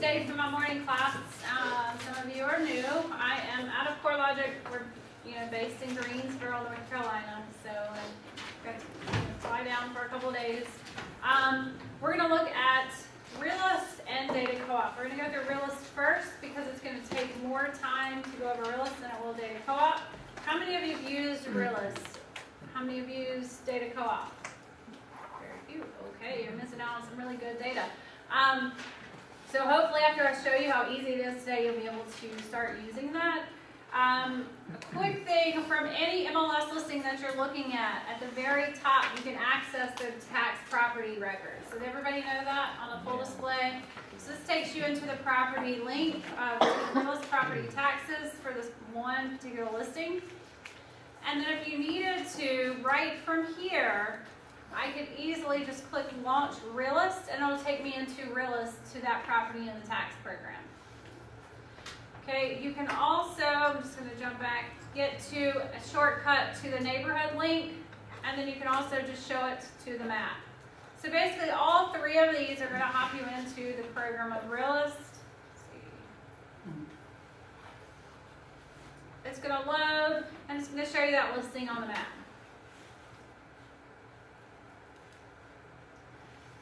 Today for my morning class, some of you are new. I am out of CoreLogic. We're based in Greensboro, North Carolina, so I got to fly down for a couple of days. We're going to look at Realist and Data Co-op. We're going to go through Realist first because it's going to take more time to go over Realist than it will Data Co-op. How many of you have used Realist? How many of you used Data Co-op? Very few. Okay, you're missing out on some really good data. So hopefully after I show you how easy it is today, you'll be able to start using that. A quick thing from any MLS listing that you're looking at the very top, you can access the tax property records. So did everybody know that on the full display? So this takes you into the property link, the Realist property taxes for this one particular listing. And then if you needed to, right from here, I could easily just click Launch Realist, and it'll take me into Realist to that property in the tax program. Okay, you can also, I'm just going to jump back, get to a shortcut to the neighborhood link, and then you can also just show it to the map. So basically all three of these are going to hop you into the program of Realist. Let's see. It's going to load, and it's going to show you that listing on the map.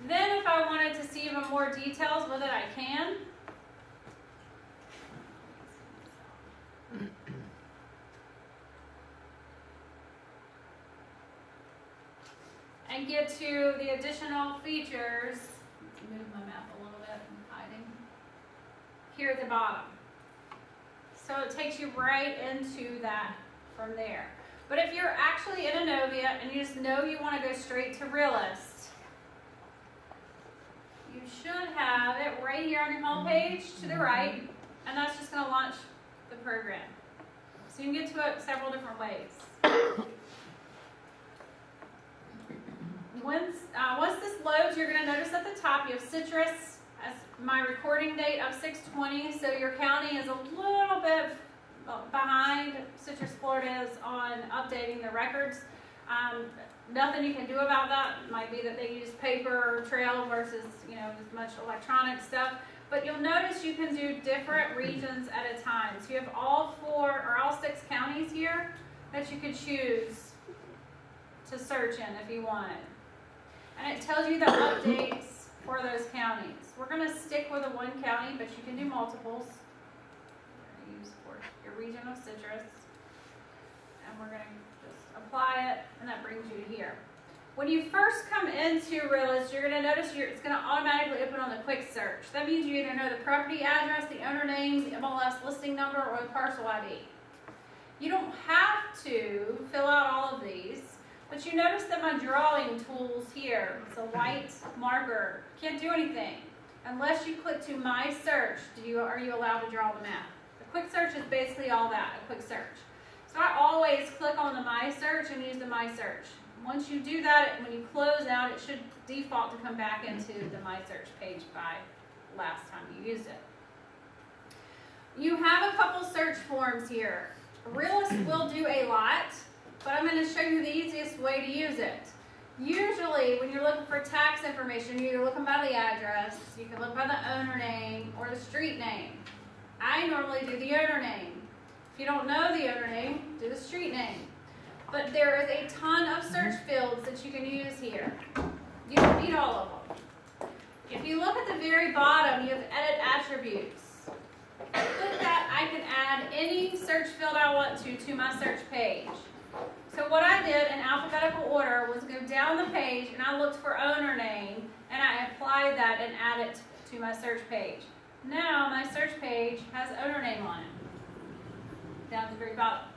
Then if I wanted to see even more details with it, I can. And get to the additional features. Let's move my map a little bit, I'm hiding. Here at the bottom. So it takes you right into that from there. But if you're actually in Innovia and you just know you want to go straight to Realist, you should have it right here on your home page to the right, and that's just going to launch the program. So you can get to it several different ways. Once this loads, you're going to notice at the top you have Citrus as my recording date of 6/20, so your county is a little bit behind. Citrus, Florida is on updating the records. Nothing you can do about that. It might be that they use paper trail versus as much electronic stuff. But you'll notice you can do different regions at a time. So you have all 6 counties here that you could choose to search in if you wanted. And it tells you the updates for those counties. We're going to stick with the one county, but you can do multiples. We're going to use for your region of Citrus. And we're going to just apply it, and that brings you to here. When you first come into Realist, you're going to notice it's going to automatically open on the quick search. That means you either know the property address, the owner name, the MLS listing number, or the parcel ID. You don't have to fill out all of these, but you notice that my drawing tools here, it's a white marker, can't do anything unless you click to My Search. Are you allowed to draw the map? The quick search is basically all that, a quick search. So I always click on the My Search and use the My Search. Once you do that, when you close out, it should default to come back into the My Search page by last time you used it. You have a couple search forms here. Realist will do a lot, but I'm going to show you the easiest way to use it. Usually, when you're looking for tax information, you're either looking by the address, you can look by the owner name, or the street name. I normally do the owner name. If you don't know the owner name, do the street name. But there is a ton of search fields that you can use here. You don't need all of them. If you look at the very bottom, you have Edit Attributes. With that, I can add any search field I want to my search page. So what I did in alphabetical order was go down the page, and I looked for owner name, and I applied that and add it to my search page. Now my search page has owner name on it, down at the very bottom.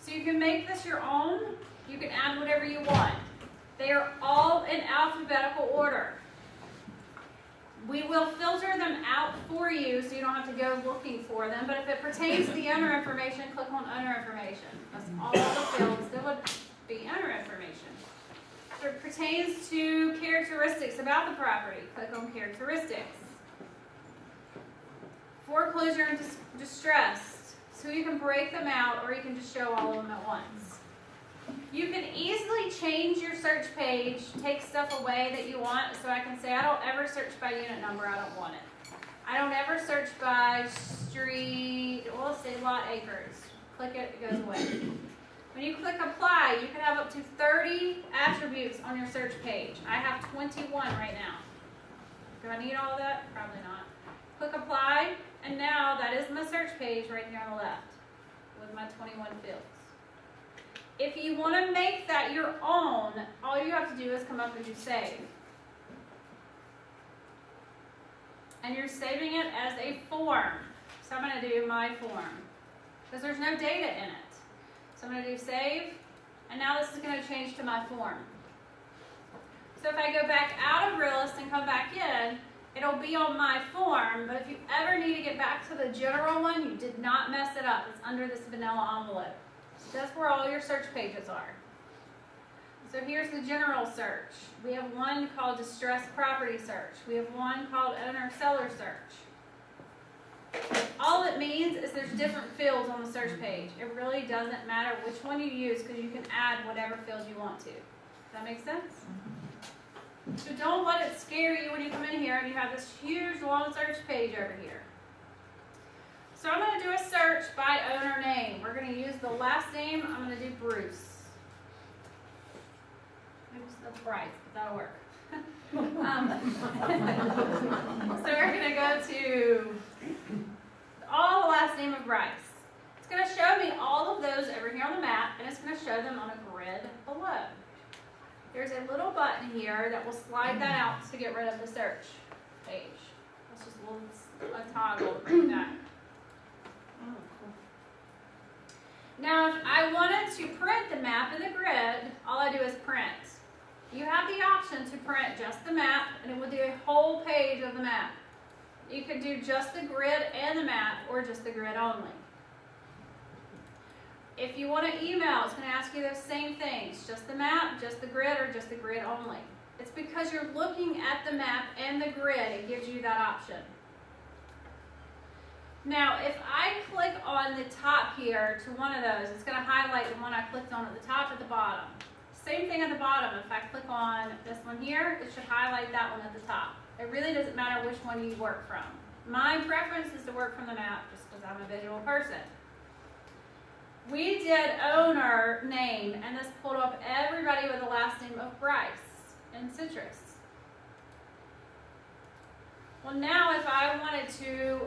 So you can make this your own. You can add whatever you want. They are all in alphabetical order. We will filter them out for you so you don't have to go looking for them. But if it pertains to the owner information, click on owner information. That's all the fields that would be owner information. If it pertains to characteristics about the property, click on characteristics. Foreclosure and distress. So you can break them out, or you can just show all of them at once. You can easily change your search page, take stuff away that you want. So I can say, I don't ever search by unit number, I don't want it. I don't ever search by street, well, let's say lot acres. Click it, it goes away. When you click apply, you can have up to 30 attributes on your search page. I have 21 right now. Do I need all of that? Probably not. Click apply, and now that is my search page right here on the left with my 21 fields. If you want to make that your own, all you have to do is come up and do save. And you're saving it as a form. So I'm going to do my form because there's no data in it. So I'm going to do save, and now this is going to change to my form. So if I go back out of Realist and come back in, it'll be on my form, but if you ever need to get back to the general one, you did not mess it up. It's under this vanilla envelope. So that's where all your search pages are. So here's the general search. We have one called distressed property search. We have one called owner-seller search. All it means is there's different fields on the search page. It really doesn't matter which one you use because you can add whatever fields you want to. Does that make sense? So don't let it scare you when you come in here and you have this huge long search page over here. So I'm going to do a search by owner name. We're going to use the last name. I'm going to do Bruce. Oops, that's Bryce, but that'll work. So we're going to go to all the last name of Bryce. It's going to show me all of those over here on the map, and it's going to show them on a grid below. There's a little button here that will slide that out to get rid of the search page. That's just a toggle to bring that. Now, if I wanted to print the map in the grid, all I do is print. You have the option to print just the map, and it will do a whole page of the map. You could do just the grid and the map, or just the grid only. If you want to email, it's going to ask you those same things. Just the map, just the grid, or just the grid only. It's because you're looking at the map and the grid, it gives you that option. Now, if I click on the top here to one of those, it's going to highlight the one I clicked on at the top at the bottom. Same thing at the bottom. If I click on this one here, it should highlight that one at the top. It really doesn't matter which one you work from. My preference is to work from the map just because I'm a visual person. We did owner name, and this pulled up everybody with the last name of Bryce in Citrus. Well, now if I wanted to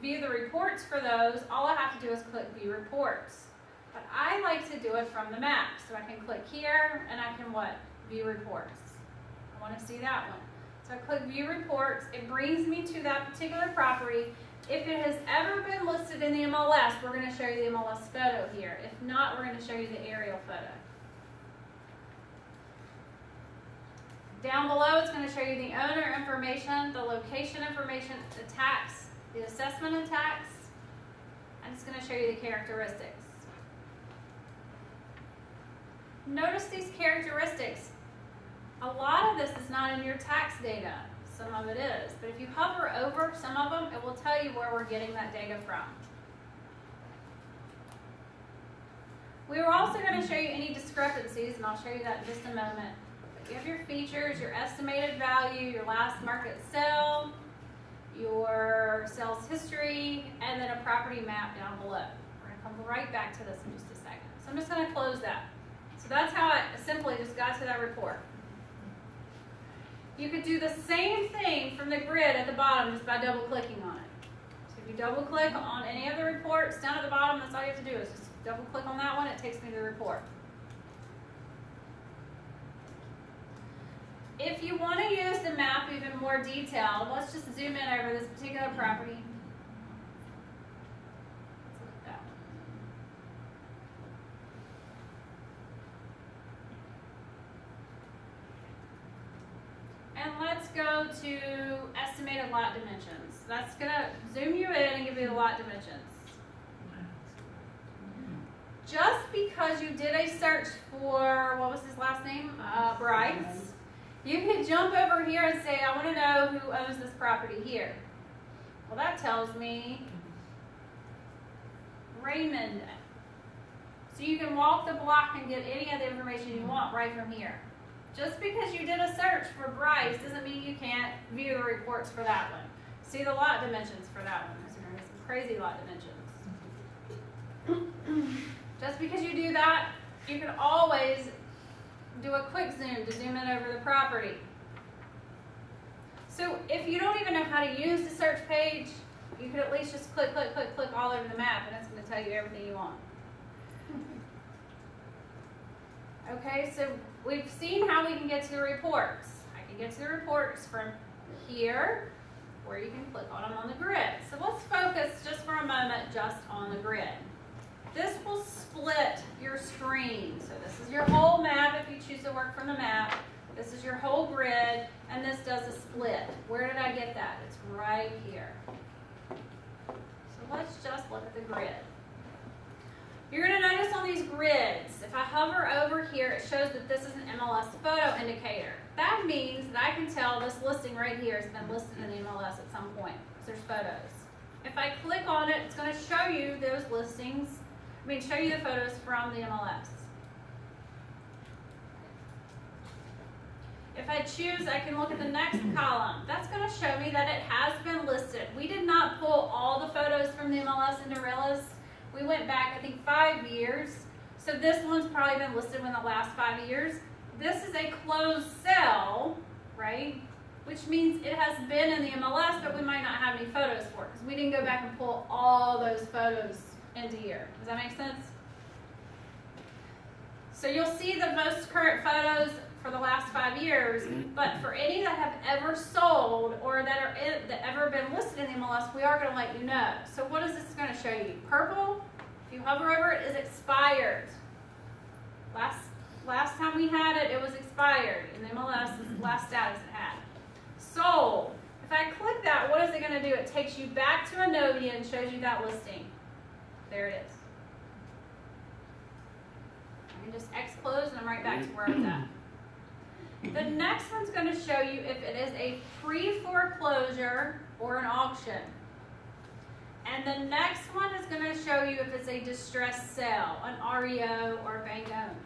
view the reports for those, all I have to do is click View Reports. But I like to do it from the map, so I can click here, and I can what? View Reports. I want to see that one. So I click View Reports. It brings me to that particular property. If it has ever been listed in the MLS, we're going to show you the MLS photo here. If not, we're going to show you the aerial photo. Down below, it's going to show you the owner information, the location information, the tax, the assessment and tax, and it's going to show you the characteristics. Notice these characteristics. A lot of this is not in your tax data. Some of it is. But if you hover over some of them, it will tell you where we're getting that data from. We were also going to show you any discrepancies, and I'll show you that in just a moment. But you have your features, your estimated value, your last market sale, your sales history, and then a property map down below. We're going to come right back to this in just a second. So I'm just going to close that. So that's how I simply just got to that report. You could do the same thing from the grid at the bottom just by double clicking on it. So if you double click on any of the reports down at the bottom, that's all you have to do is just double click on that one, it takes me to the report. If you want to use the map even more detailed, let's just zoom in over this particular property. Let's look at that one. And let's go to estimated lot dimensions. That's going to zoom you in and give you the lot dimensions. Just because you did a search for, what was his last name? Bryce. You can jump over here and say, I want to know who owns this property here. Well, that tells me Raymond. So you can walk the block and get any of the information you want right from here. Just because you did a search for Bryce doesn't mean you can't view the reports for that one. See the lot dimensions for that one. There's some crazy lot dimensions. Just because you do that, you can always do a quick zoom to zoom in over the property. So if you don't even know how to use the search page, you could at least just click, click, click, click all over the map, and it's going to tell you everything you want. Okay, so we've seen how we can get to the reports. I can get to the reports from here, where you can click on them on the grid. So let's focus just for a moment just on the grid. This will split your screen. So this is your whole map if you choose to work from the map. This is your whole grid, and this does a split. Where did I get that? It's right here. So let's just look at the grid. You're going to notice on these grids, if I hover over here, it shows that this is an MLS photo indicator. That means that I can tell this listing right here has been listed in the MLS at some point, because there's photos. If I click on it, it's going to show you those listings, show you the photos from the MLS. If I choose, I can look at the next column. That's going to show me that it has been listed. We did not pull all the photos from the MLS into Realist. We went back, I think, 5 years. So this one's probably been listed in the last 5 years. This is a closed cell, right? Which means it has been in the MLS, but we might not have any photos for it because we didn't go back and pull all those photos into here. Does that make sense? So you'll see the most current photos for the last 5 years, but for any that have ever sold or that ever been listed in the MLS, we are going to let you know. So what is this going to show you? Purple, if you hover over it, is expired. Last time we had it, it was expired in the MLS, the last status it had. Sold. If I click that, what is it going to do? It takes you back to Anovia and shows you that listing. There it is. I can just X close and I'm right back to where I was at. The next one's going to show you if it is a pre-foreclosure or an auction. And the next one is going to show you if it's a distressed sale, an REO or bank owned.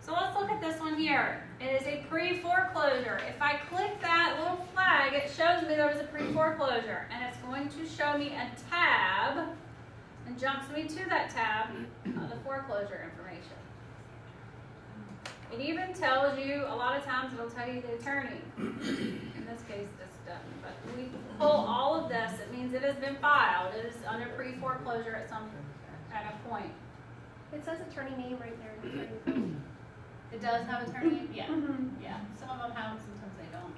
So let's look at this one here. It is a pre-foreclosure. If I click that little flag, it shows me there was a pre-foreclosure. And it's going to show me a tab and jumps me to that tab of the foreclosure information. It even tells you, a lot of times it'll tell you the attorney. In this case, this doesn't. But when we pull all of this, it means it has been filed. It is under pre-foreclosure at a point. It says attorney name right there. It does have attorney name? Yeah. Yeah. Some of them have, sometimes they don't.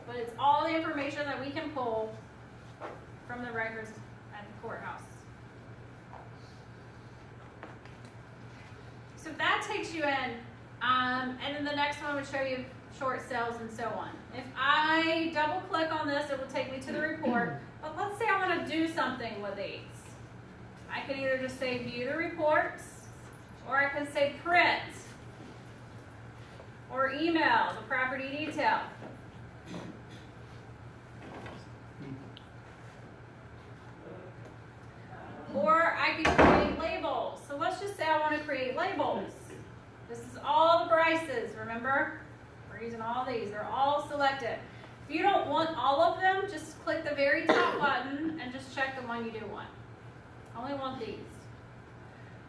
But it's all the information that we can pull from the records at the courthouse. So that takes you in, and then the next one would show you short sales and so on. If I double click on this, it will take me to the report. But let's say I want to do something with these. I can either just say view the reports, or I can say print, or email the property detail. Or I can create labels. So let's just say I want to create labels. This is all the Bryces, remember? We're using all these. They're all selected. If you don't want all of them, just click the very top button and just check the one you do want. I only want these.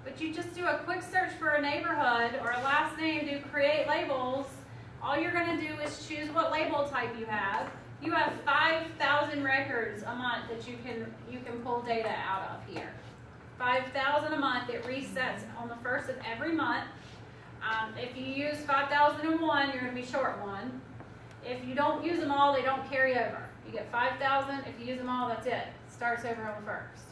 But you just do a quick search for a neighborhood or a last name, do create labels. All you're going to do is choose what label type you have. You have 5,000 records a month that you can pull data out of here. 5,000 a month. It resets on the first of every month. If you use 5,001, you're going to be short one. If you don't use them all, they don't carry over. You get 5,000. If you use them all, that's it. It starts over on the first.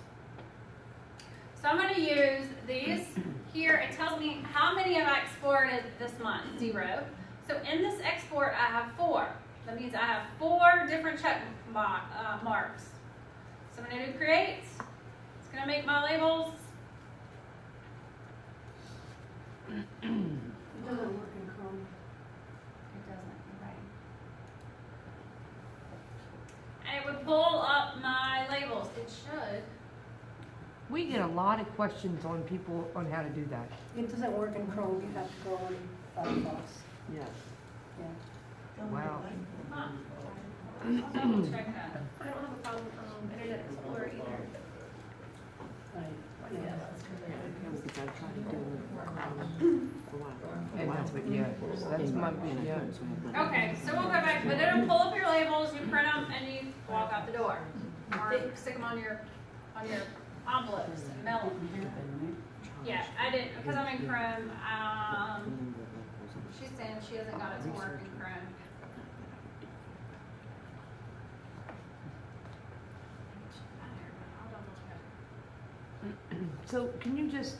So I'm going to use these here. It tells me how many have I exported this month. 0. So in this export, I have 4. That means I have 4 different check marks. So I'm going to do create. It's going to make my labels. It doesn't work in Chrome. It doesn't, right. And it would pull up my labels. It We get a lot of questions on people on how to do that. It doesn't work in Chrome, you have to go on Firefox. Yeah. Yeah. Wow. Huh. I'll double check that. I don't have a problem with Internet Explorer either. Yeah. Because I've tried to do it for a while. And that's what, yeah, that's my, yeah. Okay, so we'll go back, but it'll pull up your labels, you print them, and you walk out the door. Or stick them on your envelopes and mail them. Yeah, I didn't, because I'm in Chrome, she's saying she hasn't got it to work in Chrome. I'll double check. So can you just,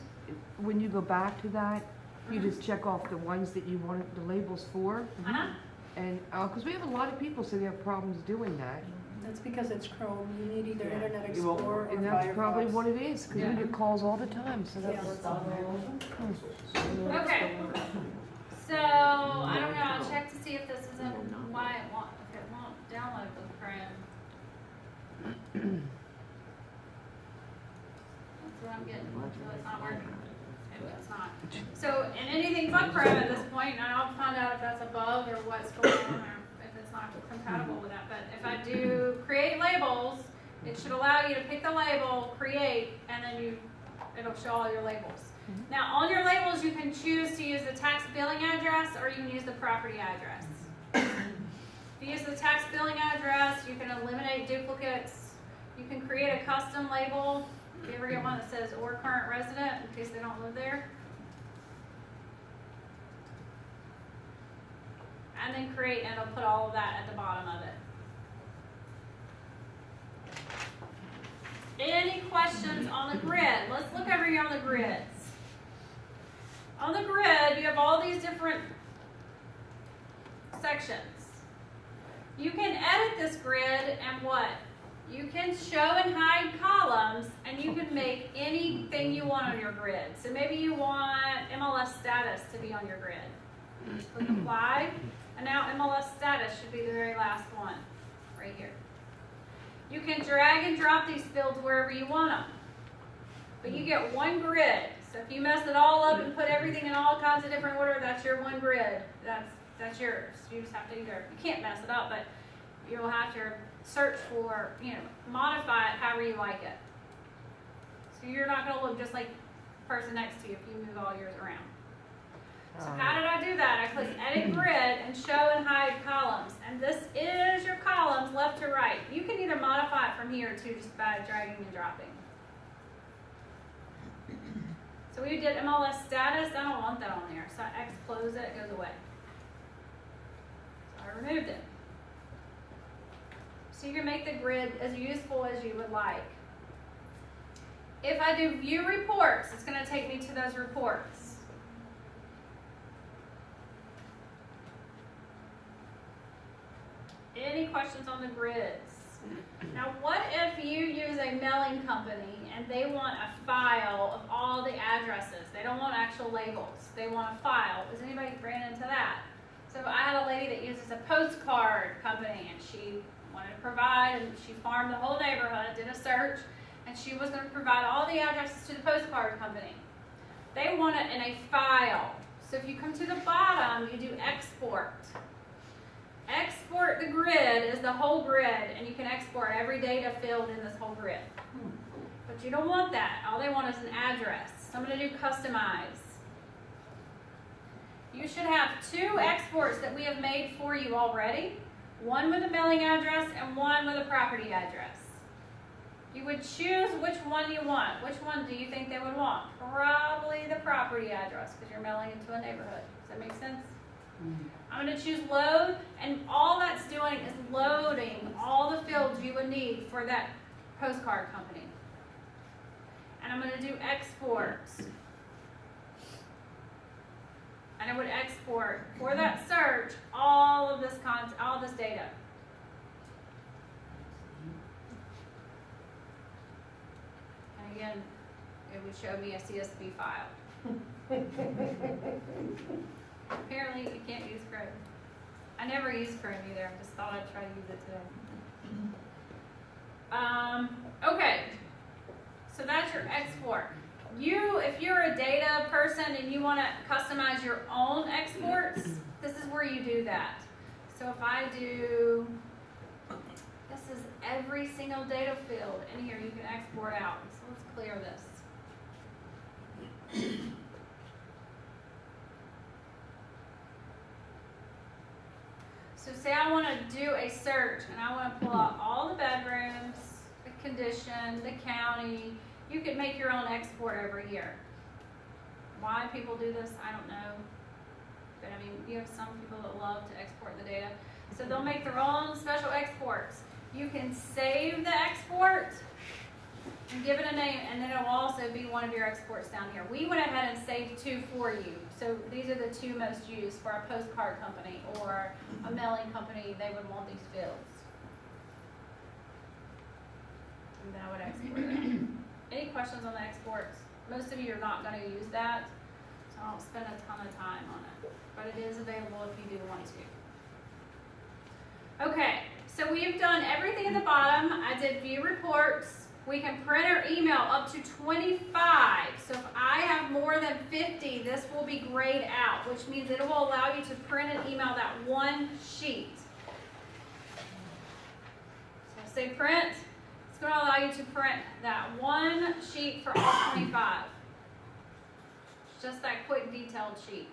when you go back to that, you just check off the ones that you want the labels for? Uh-huh. And, because we have a lot of people say they have problems doing that. That's because it's Chrome, you need either Yeah. Internet Well, Explorer or and that's Firefox. probably what it is, because Yeah. we get calls all the time, so Yeah. that's. Okay. So, I don't know, I'll check to see if this isn't why it won't, if it won't download with Chrome. That's what I'm getting, so it's not working. Maybe it's not. So, in anything but Chrome at this point, and I'll find out if that's a bug or what's going on, or if it's not compatible with that, but if I do create labels, it should allow you to pick the label, create, and then it'll show all your labels. Now, on your labels, you can choose to use the tax billing address or you can use the property address. If you use the tax billing address, you can eliminate duplicates. You can create a custom label. If you ever get one that says or current resident, in case they don't live there. And then create, and it'll put all of that at the bottom of it. Any questions on the grid? Let's look over here on the grids. On the grid, you have all these different sections. You can edit this grid and what? You can show and hide columns, and you can make anything you want on your grid. So maybe you want MLS status to be on your grid. Click apply, and now MLS status should be the very last one, right here. You can drag and drop these fields wherever you want them. But you get one grid. So if you mess it all up and put everything in all kinds of different order, that's your one grid. That's yours. You just have to you can't mess it up, but you'll have to search for, modify it however you like it. So you're not going to look just like the person next to you if you move all yours around. So how did I do that? I click edit grid and show and hide columns. And this is your columns left to right. You can either modify it from here too, just by dragging and dropping. So we did MLS status. I don't want that on there. So I close it, it goes away. So I removed it. So you can make the grid as useful as you would like. If I do view reports, it's going to take me to those reports. Any questions on the grids? Now, what if you use a mailing company and they want a file of all the addresses? They don't want actual labels. They want a file. Has anybody ran into that? So I had a lady that uses a postcard company, and she wanted to provide, and she farmed the whole neighborhood, did a search, and she was going to provide all the addresses to the postcard company. They want it in a file. So if you come to the bottom, you do export. Export the grid is the whole grid, and you can export every data field in this whole grid. But you don't want that. All they want is an address. So I'm going to do customize. You should have two exports that we have made for you already. One with a mailing address and one with a property address. You would choose which one you want. Which one do you think they would want? Probably the property address, because you're mailing into a neighborhood. Does that make sense? I'm going to choose load, and all that's doing is loading all the fields you would need for that postcard company. And I'm going to do export. And I would export for that search all of this all this data. And again, it would show me a CSV file. Apparently, you can't use Chrome. I never used Chrome either. I just thought I'd try to use it today. Okay. So that's your export. If you're a data person and you want to customize your own exports, this is where you do that. So if I do, this is every single data field in here you can export out. So let's clear this. So say I want to do a search and I want to pull out all the bedrooms, the condition, the county. You can make your own export every year. Why people do this, I don't know. But I mean, you have some people that love to export the data. So they'll make their own special exports. You can save the export and give it a name, and then it will also be one of your exports down here. We went ahead and saved 2 for you. So these are the 2 most used for a postcard company or a mailing company. They would want these fields. And then I would export it. Any questions on the exports? Most of you are not going to use that, so I don't spend a ton of time on it. But it is available if you do want to. Okay, so we've done everything at the bottom. I did view reports. We can print or email up to 25. So if I have more than 50, this will be grayed out, which means it will allow you to print and email that one sheet. So say print. It's going to allow you to print that one sheet for all 25. Just that quick detailed sheet.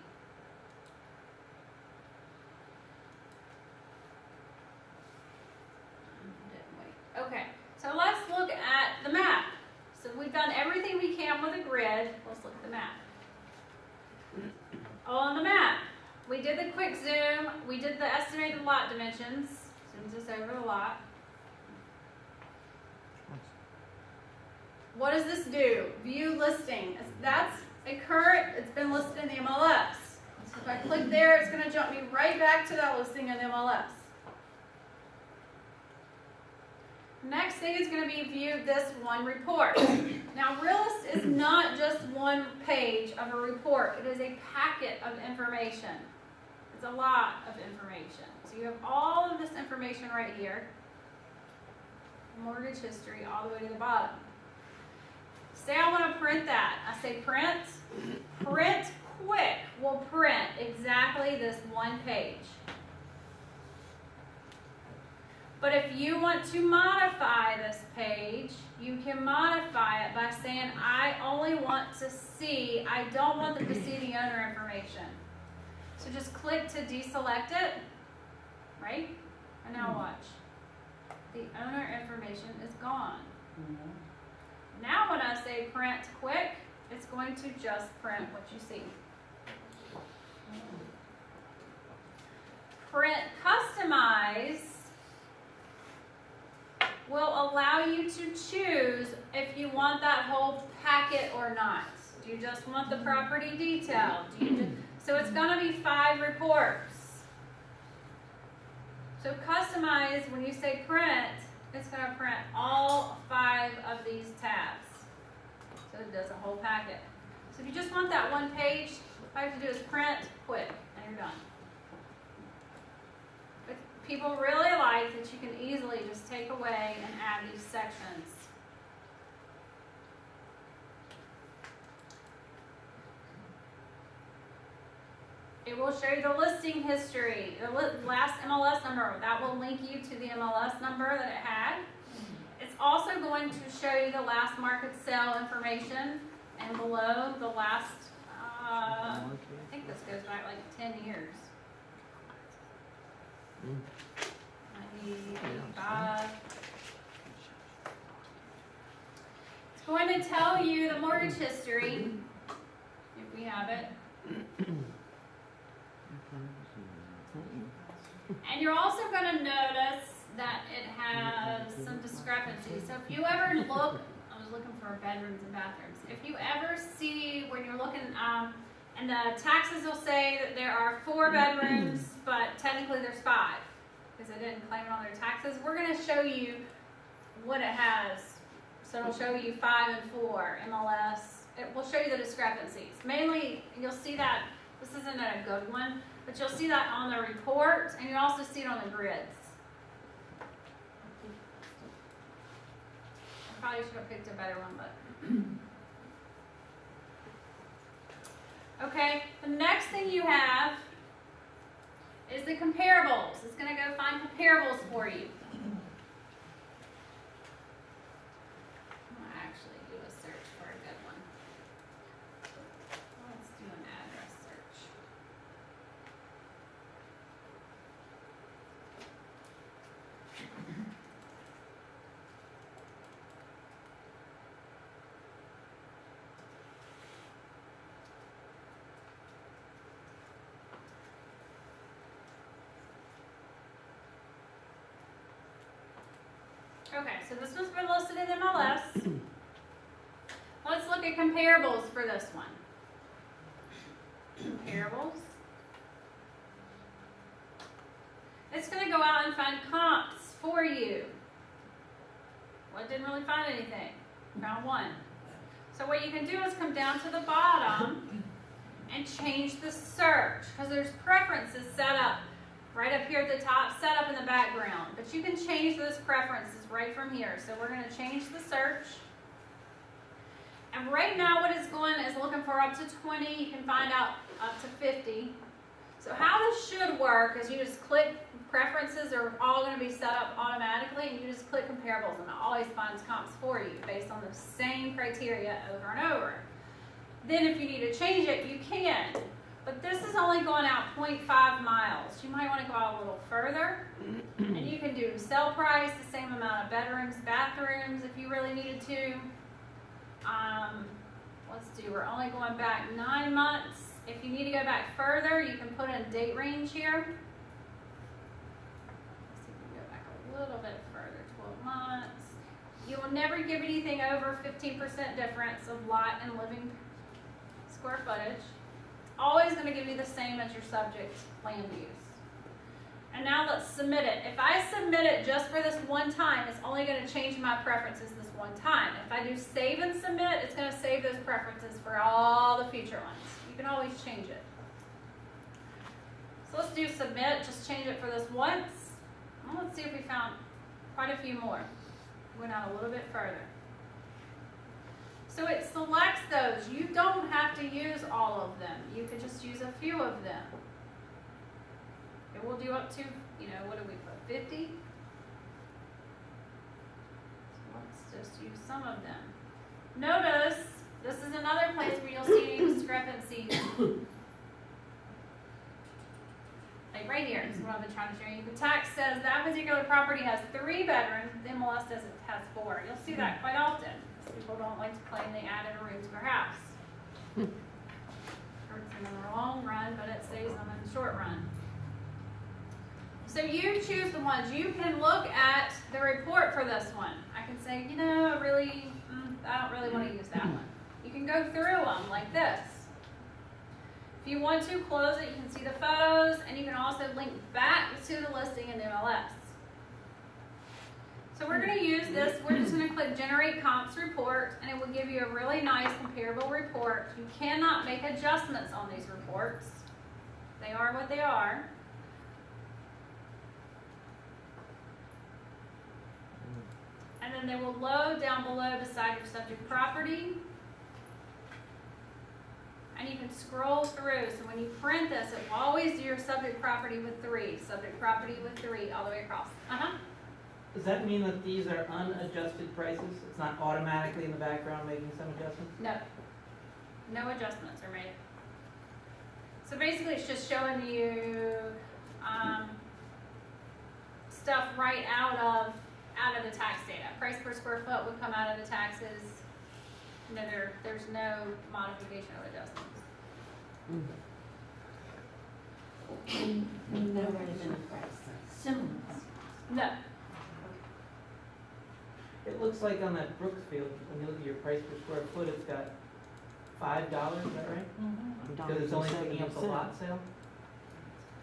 Okay, so let's look at the map. So we've done everything we can with a grid. Let's look at the map. On the map, we did the quick zoom. We did the estimated lot dimensions. Zooms us over the lot. What does this do? View listing. That's a current, it's been listed in the MLS. So if I click there, it's going to jump me right back to that listing in the MLS. Next thing is going to be view this one report. Now, Realist is not just one page of a report. It is a packet of information. It's a lot of information. So you have all of this information right here. Mortgage history all the way to the bottom. Say I want to print that. I say print. Print quick will print exactly this one page. But if you want to modify this page, you can modify it by saying, I only want to see, I don't want them to see the owner information. So just click to deselect it, right? And now watch. The owner information is gone. Now when I say print quick, it's going to just print what you see. Print customize will allow you to choose if you want that whole packet or not. Do you just want the property detail? So it's going to be 5 reports. So customize, when you say print, it's going to print all 5 of these tabs. So it does a whole packet. So if you just want that one page, all you have to do is print quick, and you're done. But people really like that you can easily just take away and add these sections. It will show you the listing history, the last MLS number. That will link you to the MLS number that it had. It's also going to show you the last market sale information, and below the last, I think this goes back like 10 years. 95. It's going to tell you the mortgage history, if we have it. And you're also going to notice that it has some discrepancies. So if you ever look, I was looking for bedrooms and bathrooms. If you ever see when you're looking, and the taxes will say that there are 4 bedrooms, but technically there's 5 because they didn't claim it on their taxes. We're going to show you what it has. So it'll show you 5 and 4 MLS. It will show you the discrepancies. Mainly, you'll see that this isn't a good one, but you'll see that on the report, and you'll also see it on the grids. I probably should have picked a better one, but Okay, the next thing you have is the comparables. It's going to go find comparables for you. I'll actually do a search for a good one. Let's do an address search. Okay, so this one's been listed in MLS. Let's look at comparables for this one. Comparables. It's going to go out and find comps for you. Well, it didn't really find anything. Found one. So what you can do is come down to the bottom and change the search, because there's preferences set up right up here at the top, set up in the background. But you can change those preferences right from here. So we're going to change the search. And right now what it's going is looking for up to 20. You can find out up to 50. So how this should work is you just click preferences are all going to be set up automatically, and you just click comparables, and it always finds comps for you based on the same criteria over and over. Then if you need to change it, you can. But this is only going out 0.5 miles. You might want to go out a little further. And you can do sell price, the same amount of bedrooms, bathrooms if you really needed to. Let's do, we're only going back 9 months. If you need to go back further, you can put in a date range here. Let's see if we can go back a little bit further, 12 months. You will never give anything over 15% difference of lot and living square footage. Always going to give you the same as your subject land use. And now let's submit it. If I submit it just for this one time, it's only going to change my preferences this one time. If I do save and submit, it's going to save those preferences for all the future ones. You can always change it. So let's do submit, just change it for this once. Well, let's see if we found quite a few more. Went out a little bit further. So it selects those. You don't have to use all of them. You could just use a few of them. It will do up to, what do we put, 50? So let's just use some of them. Notice, this is another place where you'll see any discrepancies. Like right here, this is what I've been trying to show you. The text says that particular property has 3 bedrooms, the MLS says it has 4. You'll see that quite often. People don't like to claim they added a room to their house. Hurts them in the long run, but it saves them in the short run. So you choose the ones. You can look at the report for this one. I can say, I don't really want to use that one. You can go through them like this. If you want to close it, you can see the photos, and you can also link back to the listing in MLS. So we're going to use this. We're just going to click Generate Comps Report, and it will give you a really nice comparable report. You cannot make adjustments on these reports. They are what they are. And then they will load down below beside your subject property. And you can scroll through. So when you print this, it will always do your subject property with 3, subject property with 3, all the way across. Does that mean that these are unadjusted prices? It's not automatically in the background making some adjustments? No. No adjustments are made. So basically it's just showing you stuff right out of the tax data. Price per square foot would come out of the taxes. No, there's no modification or adjustments. Never been a price. Similar. No. It looks like on that Brooksfield, when you look at your price per square foot, it's got $5, is that right? Because it's only picking up the lot sale?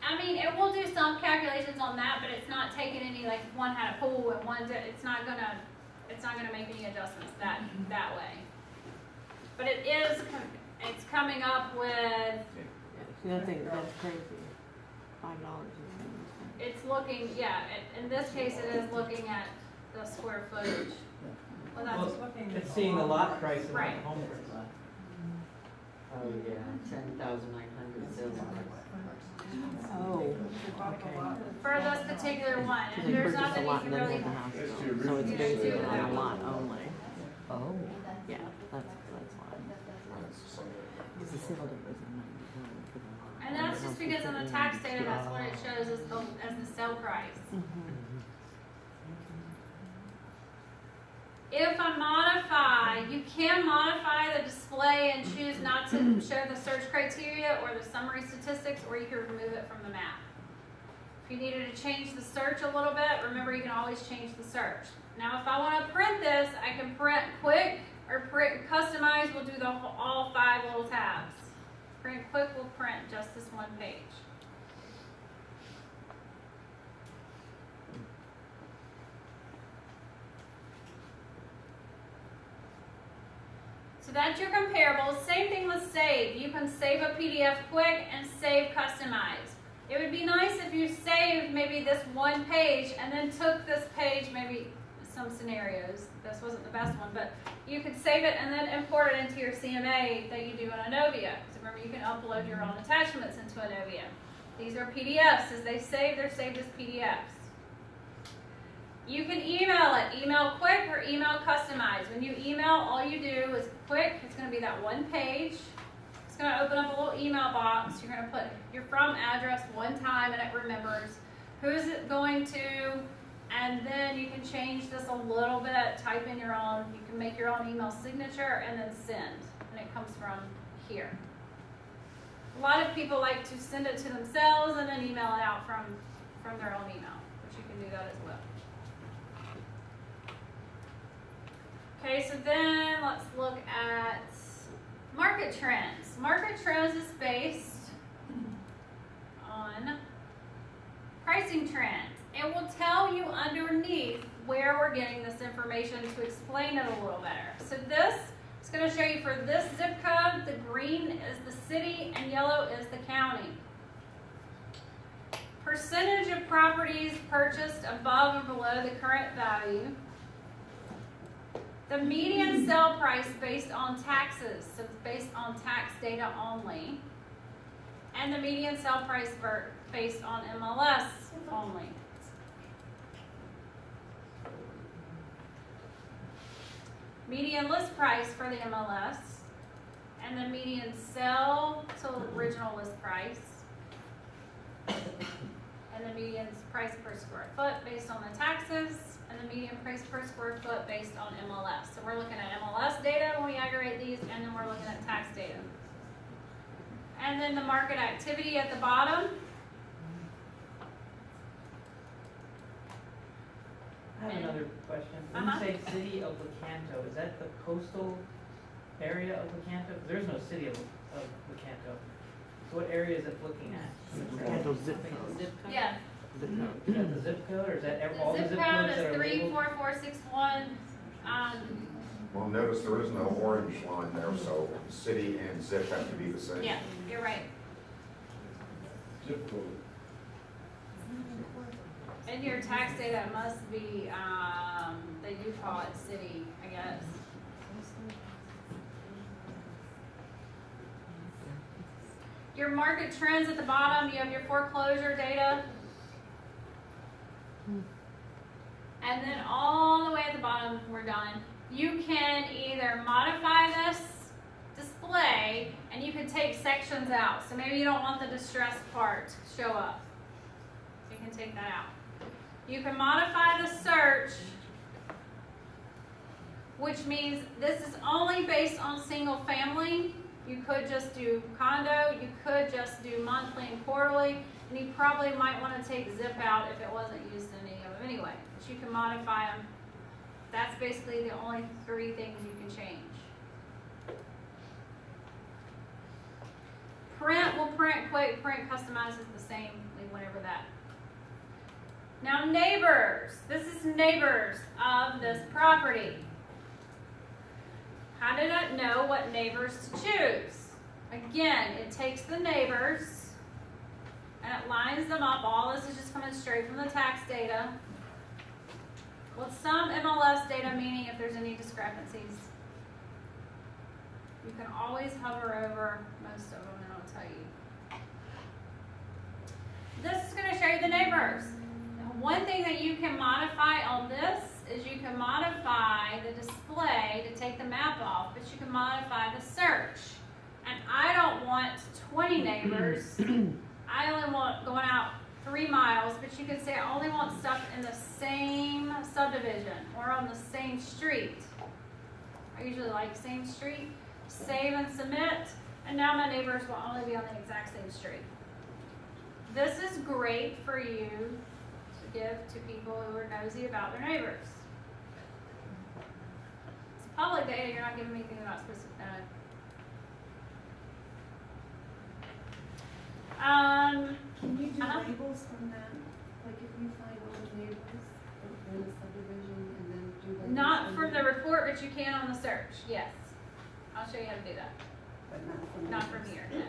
I mean, it will do some calculations on that, but it's not taking any, like one had a pool and one did, it's not gonna make any adjustments that way. But it's coming up with, That's crazy. $5 is it's looking, in this case it is looking at the square footage. Well, that's, Well, looking at it's seeing the lot price and not Right. the home price. Oh, yeah, 10,900 sales price. Oh, okay. for this particular one, So and they there's purchased a nothing you lot can and then really, had the house built, so it's Yeah, basically do on that. a lot only. Oh, yeah, that's why. Because the sale date was in 91 for the lot. and that's just because in the tax data, that's what it shows as the sale price. If I modify, you can modify the display and choose not to show the search criteria or the summary statistics, or you can remove it from the map. If you needed to change the search a little bit, remember you can always change the search. Now if I want to print this, I can print quick or print customize. We'll do all 5 little tabs. Print quick will print just this one page. So that's your comparables. Same thing with save. You can save a PDF quick and save customize. It would be nice if you saved maybe this one page and then took this page, maybe some scenarios, this wasn't the best one, but you could save it and then import it into your CMA that you do in Anovia. So remember, you can upload your own attachments into Anovia. These are PDFs. As they save, they're saved as PDFs. You can email it, email quick or email customize. When you email, all you do is quick, it's going to be that one page. It's going to open up a little email box. You're going to put your from address one time and it remembers who's it going to, and then you can change this a little bit, type in your own, you can make your own email signature and then send, and it comes from here. A lot of people like to send it to themselves and then email it out from their own email, but you can do that as well. Okay, so then let's look at market trends. Market trends is based on pricing trends. It will tell you underneath where we're getting this information to explain it a little better. So this is going to show you for this zip code, the green is the city and yellow is the county. Percentage of properties purchased above and below the current value. The median sale price based on taxes, so it's based on tax data only. And the median sale price based on MLS only. Median list price for the MLS. And the median sale to original list price. And the median price per square foot based on the taxes. And the median price per square foot based on MLS. So we're looking at MLS data when we aggregate these, and then we're looking at tax data. And then the market activity at the bottom. I have another question. When you say city of Lecanto, is that the coastal area of Lecanto? 'Cause there's no city of Lecanto. So what area is it looking at? Lecanto zip code. Zip code? Yeah. Zip code. Is that the zip code, or is that all The the zip zip code codes that is are labeled? 34461. Well, notice there is no orange line there, so city and zip have to be the same. Yeah, you're right. Zip code. And your tax data must be, they do call it city, I guess. Your market trends at the bottom, you have your foreclosure data. And then all the way at the bottom, we're done. You can either modify this display and you can take sections out. So maybe you don't want the distressed part to show up. You can take that out. You can modify the search, which means this is only based on single family. You could just do condo, you could just do monthly and quarterly, and you probably might want to take zip out if it wasn't used in any of them anyway. But you can modify them. That's basically the only 3 things you can change. Print will print quick, print customizes the same, leave whatever that. Now neighbors, this is neighbors of this property. How did I know what neighbors to choose? Again, it takes the neighbors and it lines them up. All this is just coming straight from the tax data. with some MLS data, meaning if there's any discrepancies. You can always hover over most of them and it'll tell you. This is going to show you the neighbors. Now, one thing that you can modify on this is you can modify the display to take the map off, but you can modify the search. And I don't want 20 neighbors. I only want going out 3 miles, but you can say I only want stuff in the same subdivision or on the same street. I usually like same street. Save and submit, and now my neighbors will only be on the exact same street. This is great for you to give to people who are nosy about their neighbors. It's public data, you're not giving me anything they're not supposed to know. Can you do Uh-huh. labels from that? Like if you find all the neighbors in a subdivision and then do labels? Not from the report, but you can on the search, yes. I'll show you how to do that. But not from. Not from here, no.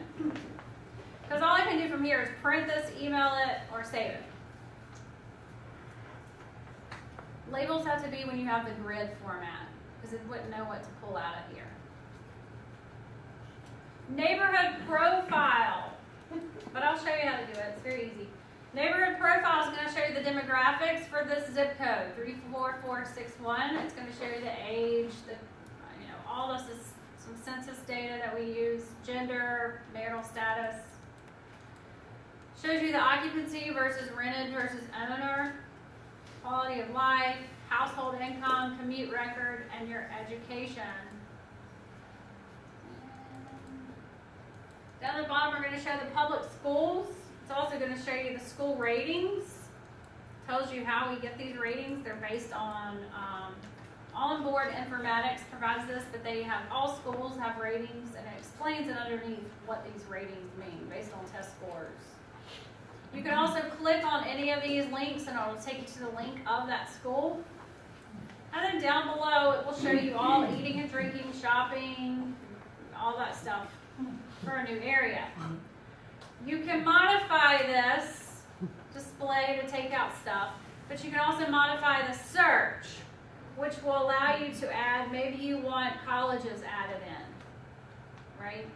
Because all I can do from here is print this, email it, or save it. Labels have to be when you have the grid format, because it wouldn't know what to pull out of here. Neighborhood profile. But I'll show you how to do it. It's very easy. Neighborhood profile is going to show you the demographics for this zip code, 34461. It's going to show you the age, all this is some census data that we use, gender, marital status. Shows you the occupancy versus rented versus owner, quality of life, household income, commute record, and your education. Down the bottom, we're going to show the public schools. It's also going to show you the school ratings. Tells you how we get these ratings. They're based on on-board informatics provides this, but they have all schools have ratings, and it explains it underneath what these ratings mean based on test scores. You can also click on any of these links, and it will take you to the link of that school. And then down below, it will show you all eating and drinking, shopping, all that stuff for a new area. You can modify this display to take out stuff, but you can also modify the search, which will allow you to add, maybe you want colleges added in, right?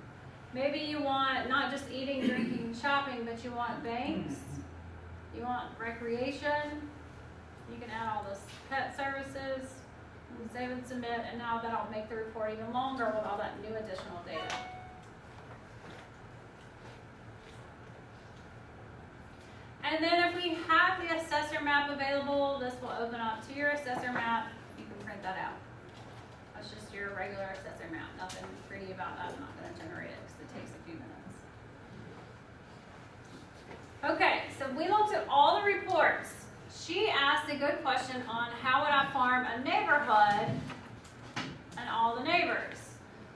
Maybe you want not just eating, drinking, shopping, but you want banks, you want recreation, you can add all this pet services, and save and submit, and now that'll make the report even longer with all that new additional data. And then if we have the assessor map available, this will open up to your assessor map. You can print that out. That's just your regular assessor map. Nothing pretty about that. I'm not going to generate it because it takes a few minutes. Okay, so we looked at all the reports. She asked a good question on how would I farm a neighborhood and all the neighbors.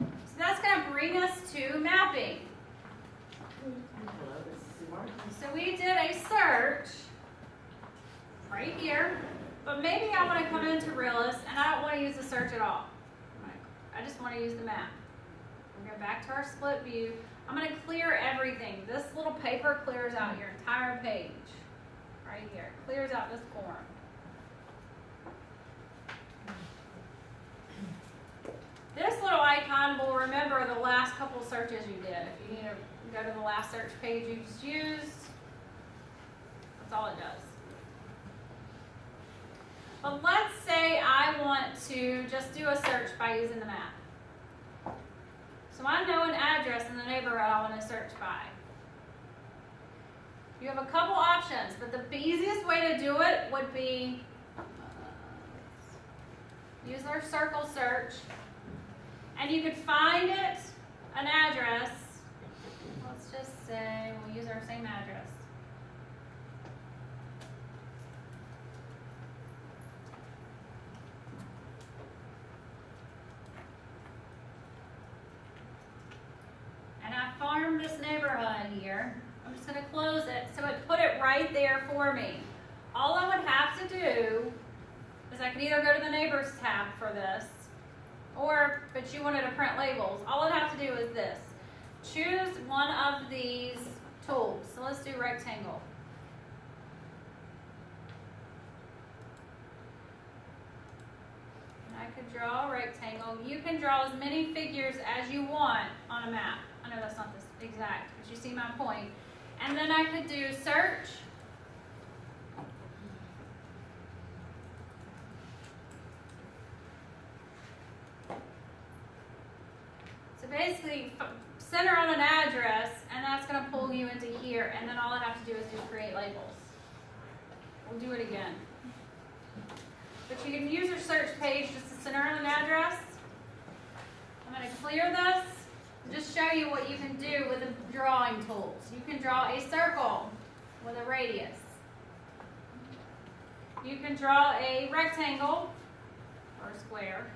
So that's going to bring us to mapping. So we did a search right here, but maybe I want to come into Realist and I don't want to use the search at all. I just want to use the map. We're going to go back to our split view. I'm going to clear everything. This little paper clears out your entire page. Right here. It clears out this form. This little icon will remember the last couple searches you did. If you need to go to the last search page you just used, that's all it does. But let's say I want to just do a search by using the map. So I know an address in the neighborhood I want to search by. You have a couple options, but the easiest way to do it would be use our circle search, and you could find it, an address. Let's just say we'll use our same address. And I farmed this neighborhood here. I'm just going to close it, so it put it right there for me. All I would have to do is I could either go to the neighbors tab for this, but you wanted to print labels. All I'd have to do is this. Choose one of these tools. So let's do rectangle. could draw a rectangle. You can draw as many figures as you want on a map. I know that's not this exact, but you see my point. And then I could do search. So basically, center on an address, and that's going to pull you into here, and then all I have to do is create labels. We'll do it again. But you can use your search page just to center on an address. I'm going to clear this and just show you what you can do with the drawing tools. You can draw a circle with a radius. You can draw a rectangle or a square.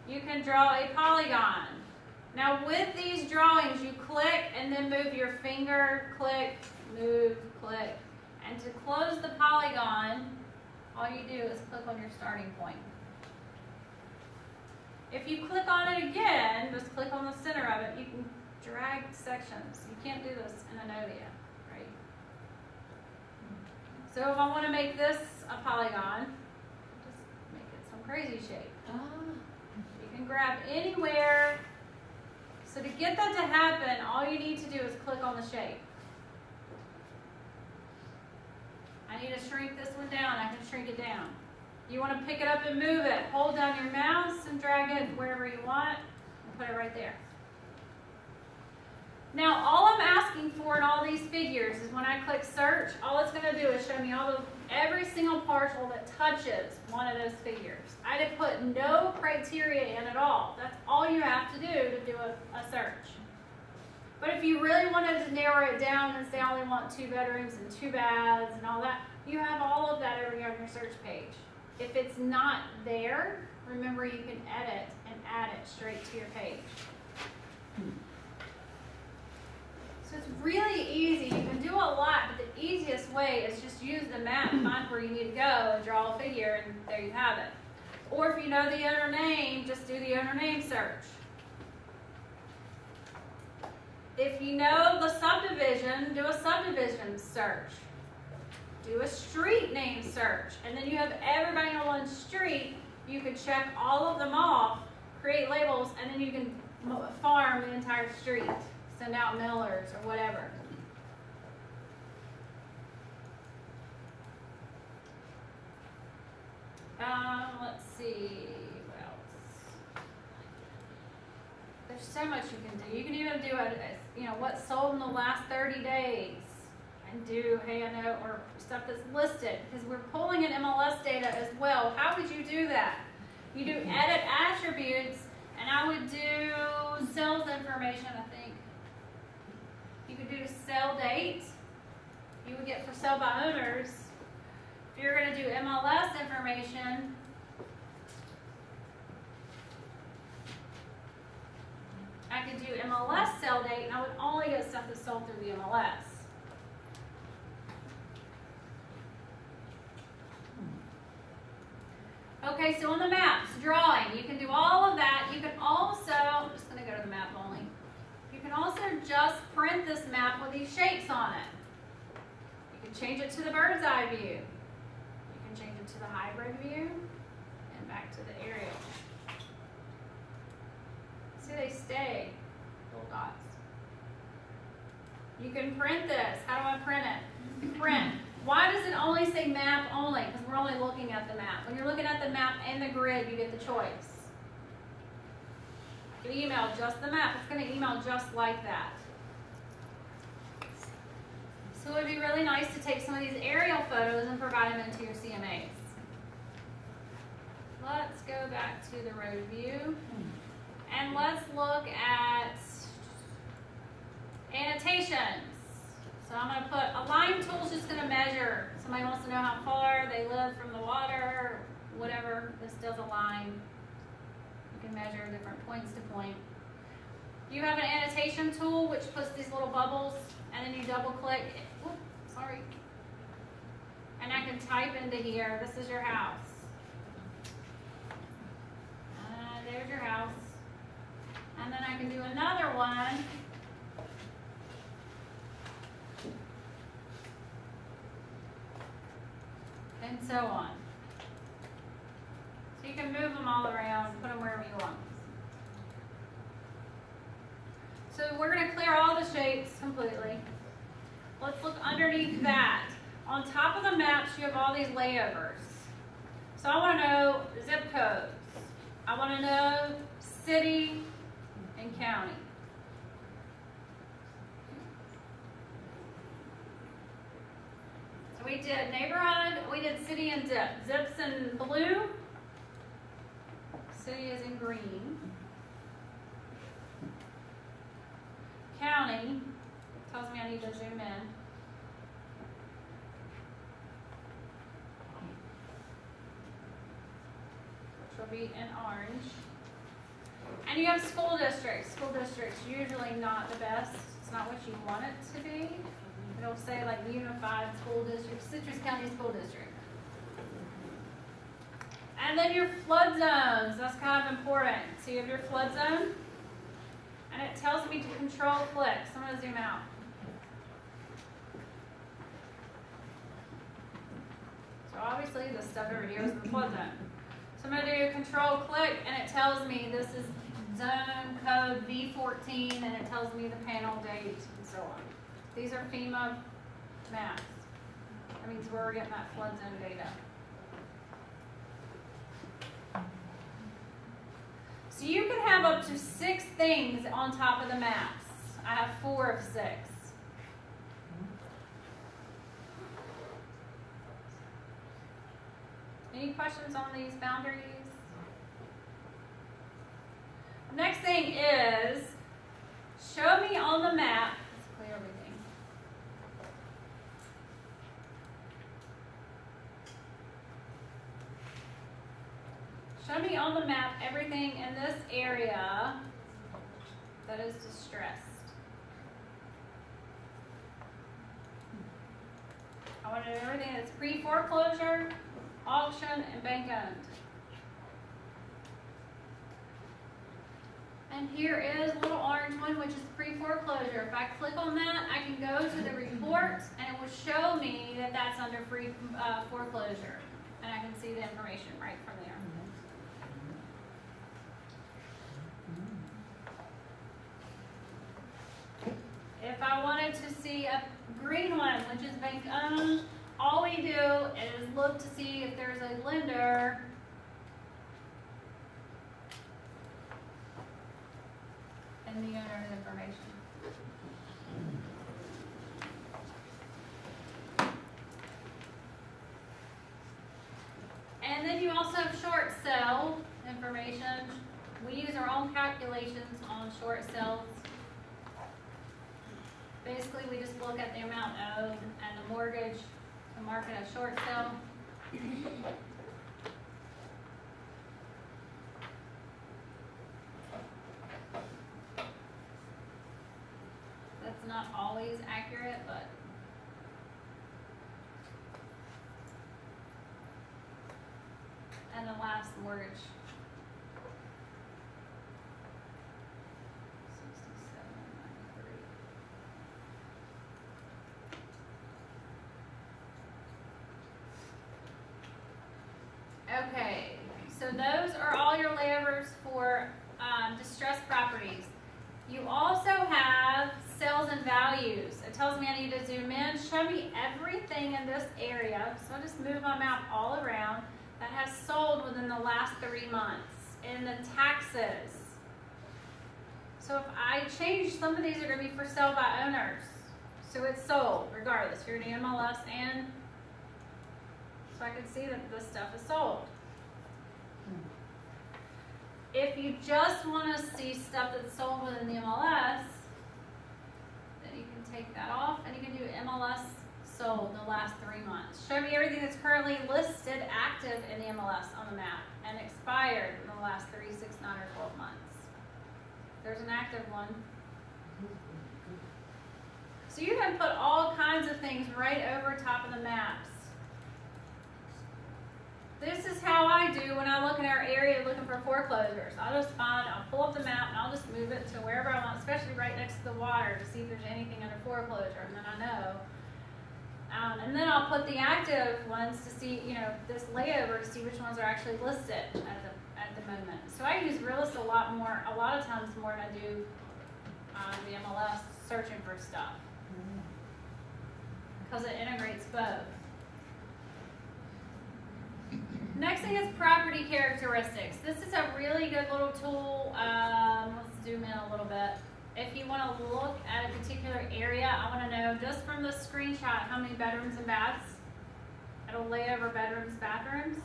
You can draw a polygon. Now with these drawings, you click and then move your finger, click, move, click. And to close the polygon, all you do is click on your starting point. If you click on it again, just click on the center of it, you can drag sections. You can't do this in Enodia, right? So if I want to make this a polygon, just make it some crazy shape. You can grab anywhere. So to get that to happen, all you need to do is click on the shape. I need to shrink this one down. I can shrink it down. You want to pick it up and move it. Hold down your mouse and drag it wherever you want and put it right there. Now all I'm asking for in all these figures is when I click search, all it's going to do is show me every single particle that touches one of those figures. I did put no criteria in at all. That's all you have to do a search. But if you really wanted to narrow it down and say I only want 2 bedrooms and 2 baths and all that, you have all of that over here on your search page. If it's not there, remember you can edit and add it straight to your page. So it's really easy. You can do a lot, but the easiest way is just use the map, find where you need to go, and draw a figure, and there you have it. Or if you know the owner name, just do the owner name search. If you know the subdivision, do a subdivision search. Do a street name search. And then you have everybody on one street. You can check all of them off, create labels, and then you can farm the entire street. Send out mailers or whatever. Let's see, what else? There's so much you can do. You can even do what sold in the last 30 days, and do or stuff that's listed, because we're pulling in MLS data as well. How would you do that? You do edit attributes, and I would do sales information, I think. You could do sell date. You would get for sale by owners. If you're going to do MLS information, I could do MLS sell date, and I would only get stuff that's sold through the MLS. Okay, so on the maps, drawing, you can do all of that. You can also, I'm just going to go to the map only. You can also just print this map with these shapes on it. You can change it to the bird's eye view. You can change it to the hybrid view and back to the aerial. See, they stay little dots. You can print this. How do I print it? Print. Why does it only say map only? Because we're only looking at the map. When you're looking at the map and the grid, you get the choice. You email just the map. It's going to email just like that. So it would be really nice to take some of these aerial photos and provide them into your CMAs. Let's go back to the road view. And let's look at annotations. So I'm going to put, a line tool is just going to measure. Somebody wants to know how far they live from the water, whatever. This does a line. You can measure different points to point. You have an annotation tool which puts these little bubbles, and then you double click. Sorry. And I can type into here, this is your house. There's your house. And then I can do another one. And so on. So you you can move them all around, put them wherever you want. So we're gonna clear all the shapes completely. Let's look underneath that. On top of the maps, you have all these layovers. So I wanna know zip codes. I wanna know city and county. So we did neighborhood, we did city and zip. Zip's in blue, city is in green. County tells me I need to zoom in. Which will be in orange. And you have school districts. School districts usually not the best. It's not what you want it to be. It'll say like unified school district, Citrus County School District. And then your flood zones, that's kind of important. So you have your flood zone, and it tells me to control click. So I'm gonna zoom out. So obviously this stuff over here is the flood zone. So I'm gonna do control click, and it tells me this is zone code V14, and it tells me the panel date and so on. These are FEMA maps. That means where we're getting that flood zone data. So you can have up to 6 things on top of the maps. I have 4 of 6. Any questions on these boundaries? Next thing is, show me on the map. Let's clear everything. Show me on the map everything in this area that is distressed. I want to know everything that's pre-foreclosure, auction, and bank owned. And here is a little orange one, which is pre-foreclosure. If I click on that, I can go to the report, and it will show me that that's under foreclosure. And I can see the information right from there. If I wanted to see a green one, which is bank owned, all we do is look to see if there's a lender in the owner's information. And then you also have short sale information. We use our own calculations on short sales. Basically, we just look at the amount owed and the mortgage to mark it as short sale. That's not always accurate, but and the last mortgage. 67.93. Okay, so those are all your layovers for distressed properties. You also have sales and values. It tells me I need to zoom in, show me everything in this area. So I'll just move my map all around that has sold within the last 3 months. And the taxes. So if I change, some of these are going to be for sale by owners. So it's sold regardless. You're the MLS, and so I can see that this stuff is sold. If you just want to see stuff that's sold within the MLS, then you can take that off and you can do MLS sold the last 3 months. Show me everything that's currently listed active in the MLS on the map and expired in the last 3, 6, 9, or 12 months. There's an active one. So you can put all kinds of things right over top of the maps. This is how I do when I look in our area looking for foreclosures. I'll pull up the map and I'll just move it to wherever I want, especially right next to the water, to see if there's anything under foreclosure, and then I know. And And then I'll put the active ones to see, you know, this layover to see which ones are actually listed at the moment. So I use Realist a lot of times more than I do the MLS searching for stuff. Because it integrates both. Next thing is property characteristics. This is a really good little tool. Let's zoom in a little bit. If you want to look at a particular area, I want to know just from the screenshot how many bedrooms and baths. It'll lay over bedrooms, bathrooms.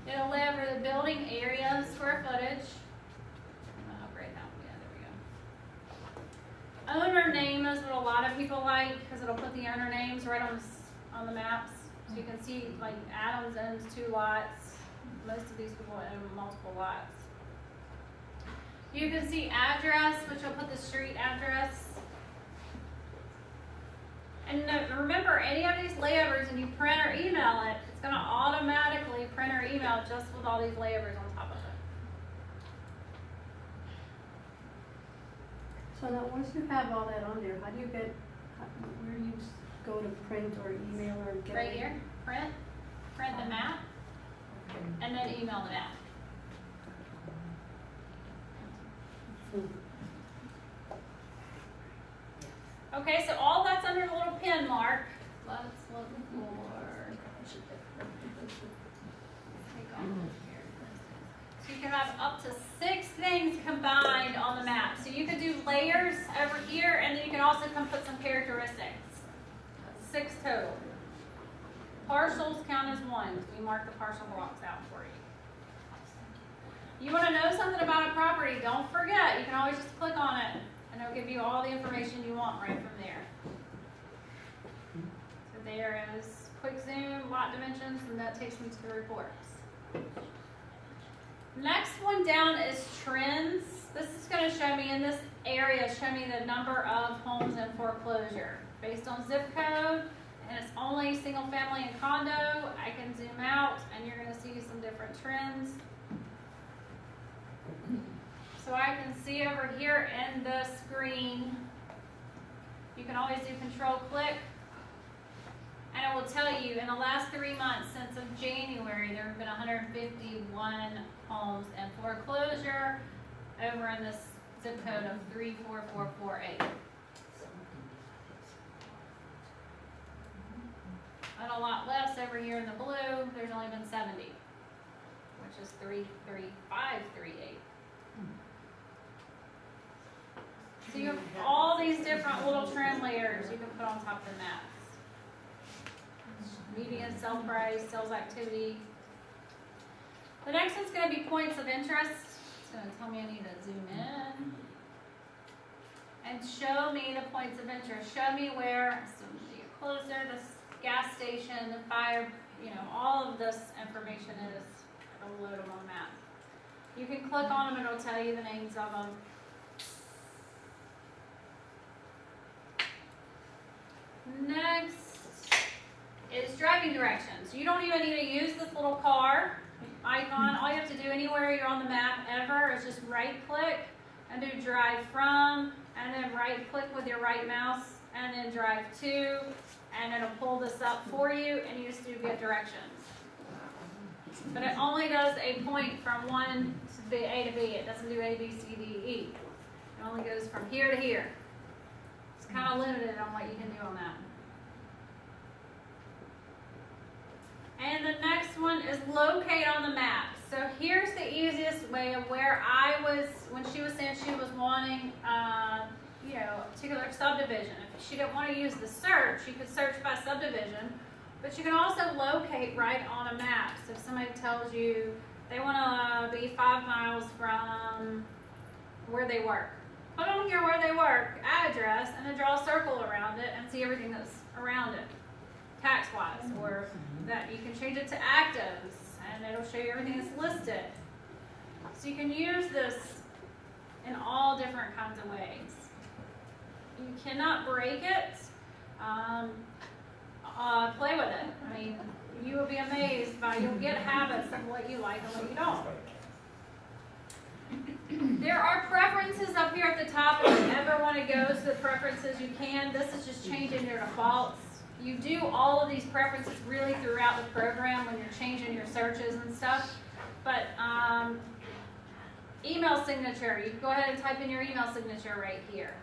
It'll lay over the building area, square footage. I'm gonna upgrade that one. Yeah, there we go. Owner name is what a lot of people like because it'll put the owner names right on the maps. So you can see, like, Adams owns 2 lots. Most of these people own multiple lots. You can see address, which will put the street address. And remember, any of these layovers, and you print or email it, it's going to automatically print or email just with all these layovers on top of it. So now, once you have all that on there, how do you get, where do you go to print or email or get? Right here, print the map, and then email the map. Okay, so all that's under the little pin mark. Let's look for. So you can have up to 6 things combined on the map. So you could do layers over here, and then you can also come put some characteristics. That's 6 total. Parcels count as 1. We mark the parcel blocks out for you. You want to know something about a property, don't forget, you can always just click on it and it'll give you all the information you want right from there. So there is quick zoom, lot dimensions, and that takes me to the reports. Next one down is trends. This is going to show me in this area, show me the number of homes in foreclosure. Based on zip code, and it's only single family and condo, I can zoom out and you're going to see some different trends. So I can see over here in the screen, you can always do control click, and it will tell you in the last 3 months since of January, there have been 151 homes in foreclosure over in this zip code of 34448. And a lot less over here in the blue, there's only been 70, which is 33538. So you have all these different little trend layers you can put on top of the maps. Median sell price, sales activity. The next one's going to be points of interest. It's going to tell me I need to zoom in. And show me the points of interest. Show me where, so you get closer, this gas station, the fire, all of this information is, it'll load them on the map. You can click on them and it'll tell you the names of them. Next is driving directions. You don't even need to use this little car icon. All you have to do anywhere you're on the map ever is just right click and do drive from, and then right click with your right mouse and then drive to, and it'll pull this up for you and you just do get directions. But it only does a point from one to A to B. It doesn't do A, B, C, D, E. It only goes from here to here. It's kind of limited on what you can do on that. And the next one is locate on the map. So here's the easiest way of where I was, when she was saying she was wanting, a particular subdivision. If she didn't want to use the search, you could search by subdivision, but you can also locate right on a map. So if somebody tells you they want to be 5 miles from where they work, put on here where they work, address, and then draw a circle around it and see everything that's around it, tax-wise, or that you can change it to actives, and it'll show you everything that's listed. So you can use this in all different kinds of ways. You cannot break it. Play with it. I mean, you will be amazed by, you'll get habits of what you like and what you don't. There are preferences up here at the top. If you ever want to go to the preferences, you can. This is just changing your defaults. You do all of these preferences really throughout the program when you're changing your searches and stuff. But email signature, you can go ahead and type in your email signature right here.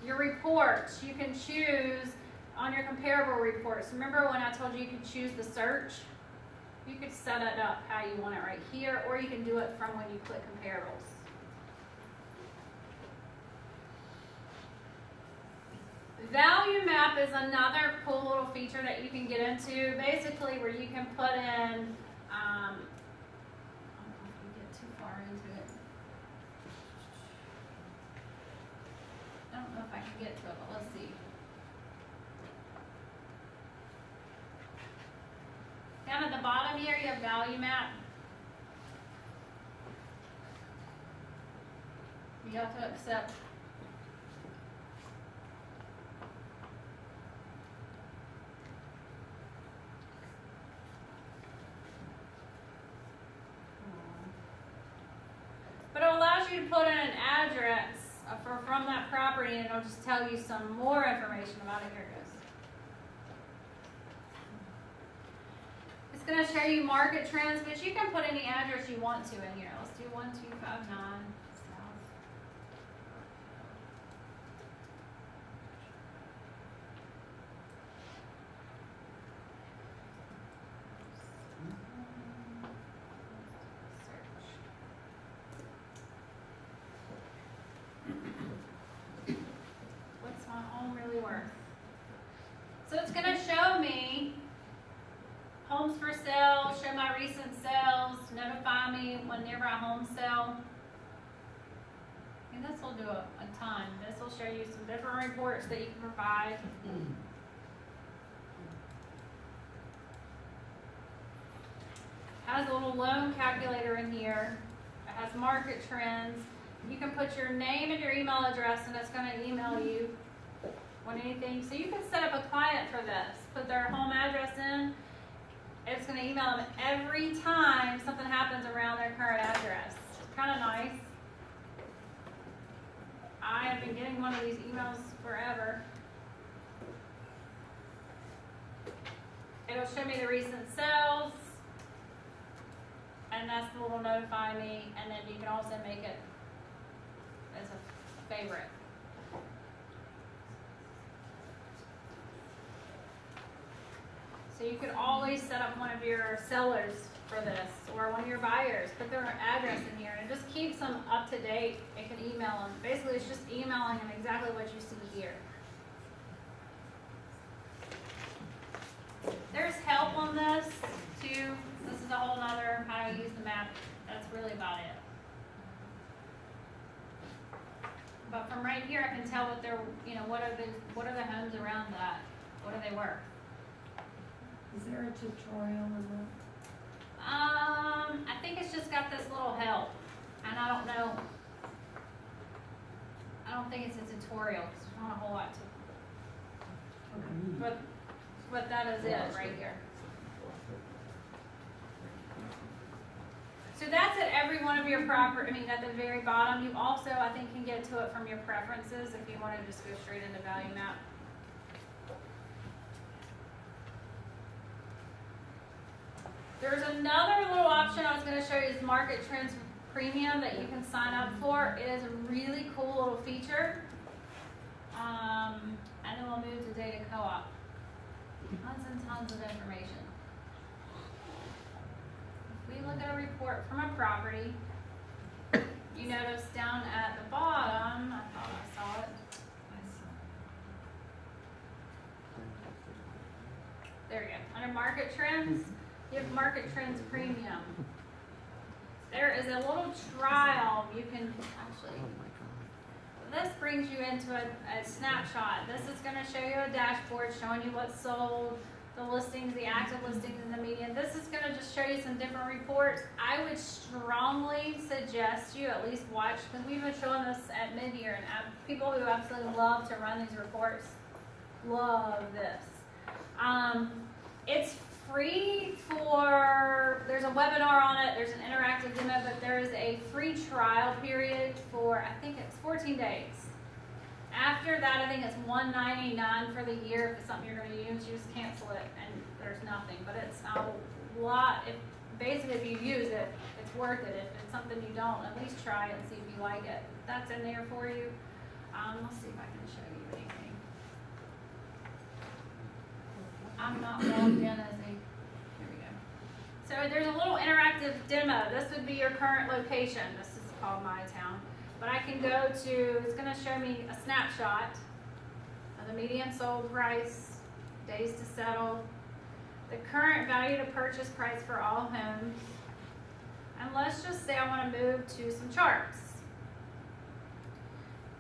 Your reports, you can choose on your comparable reports. Remember when I told you you could choose the search? You could set it up how you want it right here, or you can do it from when you click comparables. Value map is another cool little feature that you can get into, basically where you can put in, I don't know if we get too far into it. I don't know if I can get to it, but let's see. Down at the bottom here, you have value map. You have to accept. But it allows you to put in an address from that property, and it'll just tell you some more information about it. Here it goes. It's going to show you market trends, but you can put any address you want to in here. Let's do 1259 South. What's my home really worth? So it's going to show me homes for sale, show my recent sales, notify me when nearby homes sell. And this will do a ton. This will show you some different reports that you can provide. Has a little loan calculator in here. It has market trends. You can put your name and your email address, and it's going to email you when anything. So you can set up a client for this. Put their home address in. It's going to email them every time something happens around their current address. It's kind of nice. I have been getting one of these emails forever. It'll show me the recent sales, and that's the little notify me, and then you can also make it as a favorite. So you could always set up one of your sellers for this, or one of your buyers, put their address in here, and it just keeps them up to date. It can email them. Basically, it's just emailing them exactly what you see here. There's help on this, too. This is a whole nother how to use the map. That's really about it. But from right here, I can tell what they're, what are the homes around that? What are they worth? Is there a tutorial on that? I think it's just got this little help, and I don't know. I don't think it's a tutorial because there's not a whole lot to. But that is it right here. So that's at every one of your at the very bottom. You also, I think, can get to it from your preferences if you want to just go straight into value map. There's another little option I was going to show you is Market Trends Premium that you can sign up for. It is a really cool little feature. And then we'll move to Data Co-op. Tons and tons of information. If we look at a report from a property, you notice down at the bottom, I thought I saw it. There you go. Under Market Trends, you have Market Trends Premium. There is a little trial you can actually. This brings you into a snapshot. This is going to show you a dashboard showing you what's sold, the listings, the active listings in the median. This is going to just show you some different reports. I would strongly suggest you at least watch, because we've been showing this at mid-year, and people who absolutely love to run these reports love this. It's free for, there's a webinar on it, there's an interactive demo, but there is a free trial period for, I think it's 14 days. After that, I think it's $199 for the year. If it's something you're going to use, you just cancel it and there's nothing. But it's a lot, basically if you use it, it's worth it. If it's something you don't, at least try it and see if you like it. That's in there for you. Let's see if I can show you anything. I'm not logged in as a, here we go. So there's a little interactive demo. This would be your current location. This is called My Town. But I can go to, it's going to show me a snapshot of the median sold price, days to settle, the current value to purchase price for all homes. And let's just say I want to move to some charts.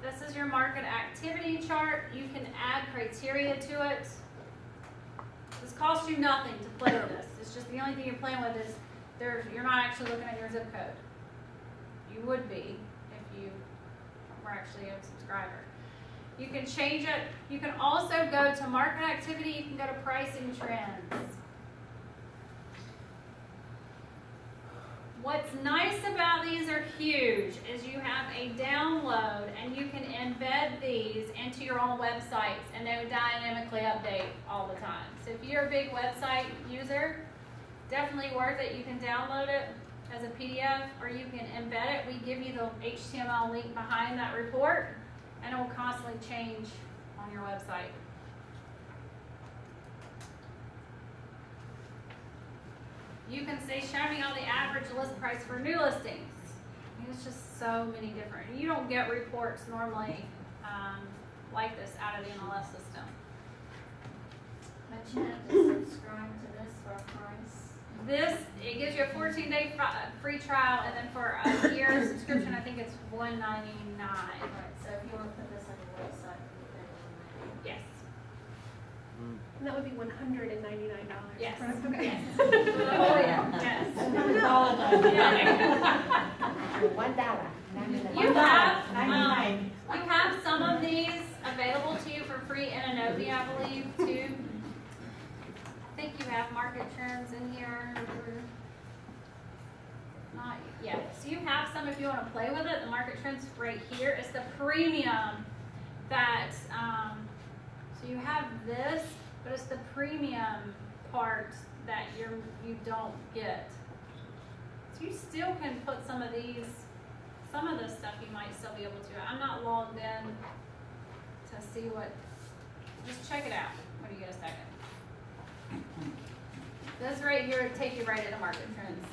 This is your market activity chart. You can add criteria to it. This costs you nothing to play with this. It's just the only thing you're playing with is you're not actually looking at your zip code. You would be if you were actually a subscriber. You can change it. You can also go to market activity. You can go to pricing trends. What's nice about these are huge is you have a download and you can embed these into your own websites and they will dynamically update all the time. So if you're a big website user, definitely worth it. You can download it as a PDF or you can embed it. We give you the HTML link behind that report and it will constantly change on your website. You can say, show me all the average list price for new listings. I mean, it's just so many different. You don't get reports normally like this out of the MLS system. But you have to subscribe to this for a price. It gives you a 14-day free trial, and then for a year subscription, I think it's $199. Right, so if you want to put this on your website, you pay $199. Yes. And that would be $199. Yes. correct? Okay. Yes. Oh, yeah. Yes. $1. You have some of these available to you for free in Adobe, I believe, too. I think you have market trends in here. Not yet. So you have some if you want to play with it. The market trends right here. It's the premium that, so you have this, but it's the premium part that you don't get. So you still can put some of these, some of this stuff you might still be able to. I'm not logged in to see what, just check it out when you get a second. This right here will take you right into market trends.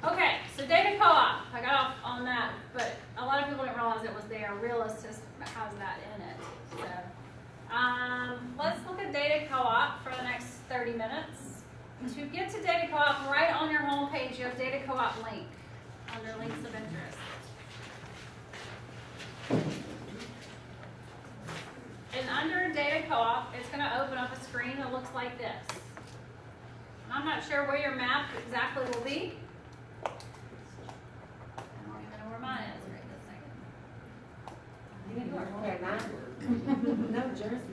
Okay, so data co-op, I got off on that, but a lot of people didn't realize it was there. Realist has that in it. So, let's look at data co-op for the next 30 minutes. To get to data co-op, right on your home page, you have data co-op link under links of interest. And under data co-op, it's going to open up a screen that looks like this. I'm not sure where your map exactly will be. I don't even know where mine is right this second. No Jersey.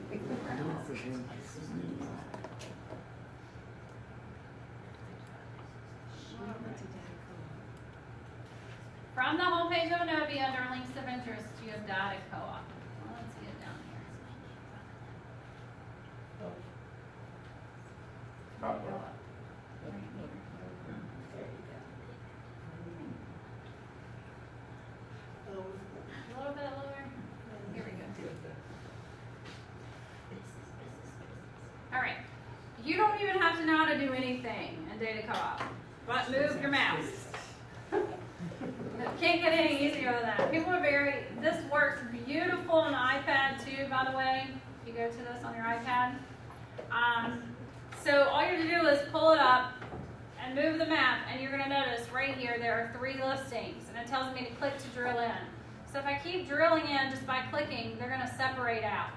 From the homepage of Adobe under links of interest, you have data co-op. Well, let's get down here. Not bad. A little bit lower. Here we go. All right. You don't even have to know how to do anything in data co-op, but move your mouse. Can't get any easier than that. People are this works beautiful on the iPad too, by the way, if you go to this on your iPad. So all you have to do is pull it up and move the map, and you're going to notice right here there are 3 listings, and it tells me to click to drill in. So if I keep drilling in just by clicking, they're going to separate out.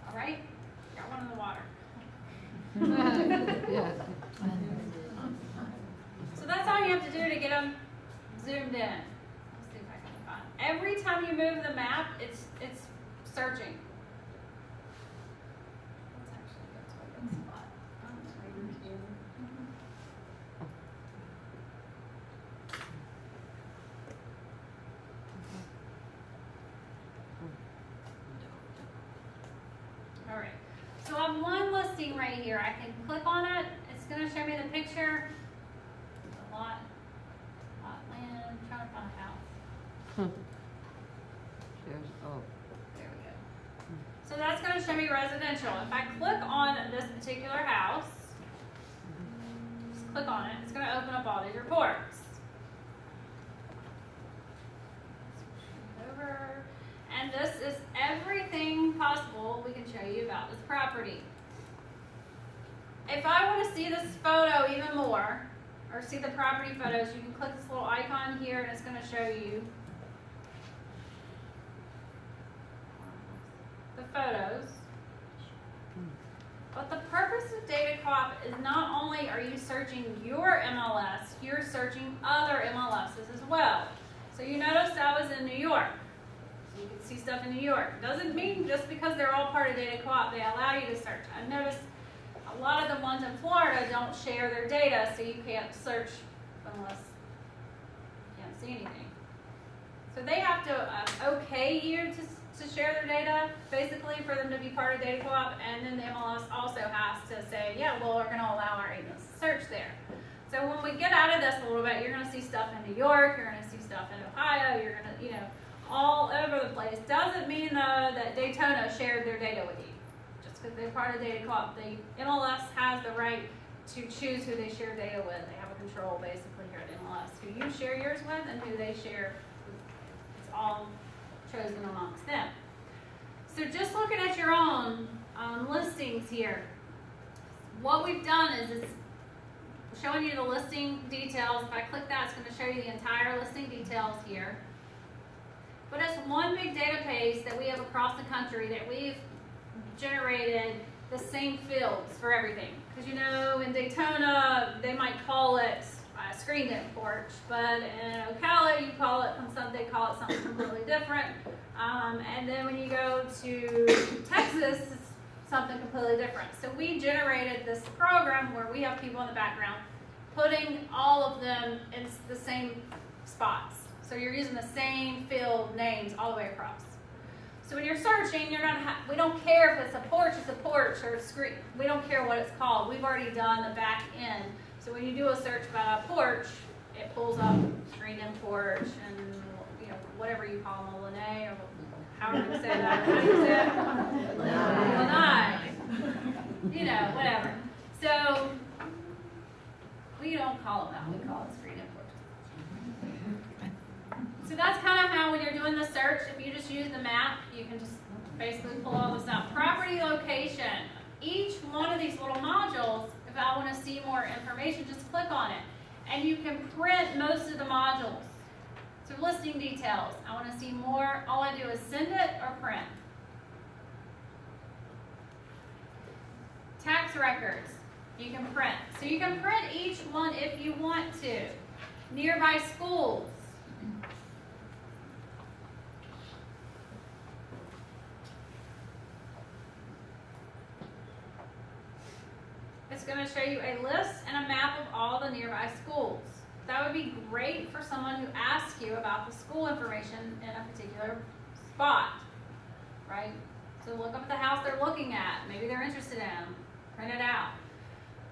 All right, got one in the water. Yeah. So that's all you have to do to get them zoomed in. Let's see if I can find. Every time you move the map, it's searching. Let's actually go to a good spot. All right. So I have one listing right here. I can click on it. It's going to show me the picture. A lot land. I'm trying to find a house. There's, oh, There we go. So that's going to show me residential. If I click on this particular house, just click on it, it's going to open up all these reports. Over. And this is everything possible we can show you about this property. If I want to see this photo even more, or see the property photos, you can click this little icon here and it's going to show you the photos. But the purpose of data co-op is not only are you searching your MLS, you're searching other MLSs as well. So you noticed I was in New York. So you can see stuff in New York. Doesn't mean just because they're all part of data co-op they allow you to search. I noticed a lot of the ones in Florida don't share their data, so you can't search unless you can't see anything. So they have to okay you to share their data, basically, for them to be part of data co-op, and then the MLS also has to say, yeah, well, we're going to allow our agents to search there. So when we get out of this a little bit, you're going to see stuff in New York, you're going to see stuff in Ohio, you're going to, all over the place. Doesn't mean, though, that Daytona shared their data with you. Just because they're part of data co-op, the MLS has the right to choose who they share data with. They have a control, basically, here at MLS, who you share yours with and who they share. It's all chosen amongst them. So just looking at your own listings here, what we've done is it's showing you the listing details. If I click that, it's going to show you the entire listing details here. But it's one big database that we have across the country that we've generated the same fields for everything. Because in Daytona, they might call it a screened-in porch, but in Ocala, they call it something completely different. And then when you go to Texas, it's something completely different. So we generated this program where we have people in the background putting all of them in the same spots. So you're using the same field names all the way across. So when you're searching, we don't care if it's a porch, or a screen. We don't care what it's called. We've already done the back end. So when you do a search about a porch, it pulls up screened-in porch and whatever you call them, a lanai, or however you say that. How do you say it? Lanai. Whatever. So we don't call them that. We call it screened-in porches. So that's kind of how, when you're doing the search, if you just use the map, you can just basically pull all this out. Property location. Each one of these little modules, if I want to see more information, just click on it. And you can print most of the modules. So listing details. I want to see more. All I do is send it or print. Tax records. You can print. So you can print each one if you want to. Nearby schools. It's going to show you a list and a map of all the nearby schools. That would be great for someone who asks you about the school information in a particular spot, right? So look up the house they're looking at. Maybe they're interested in. Print it out.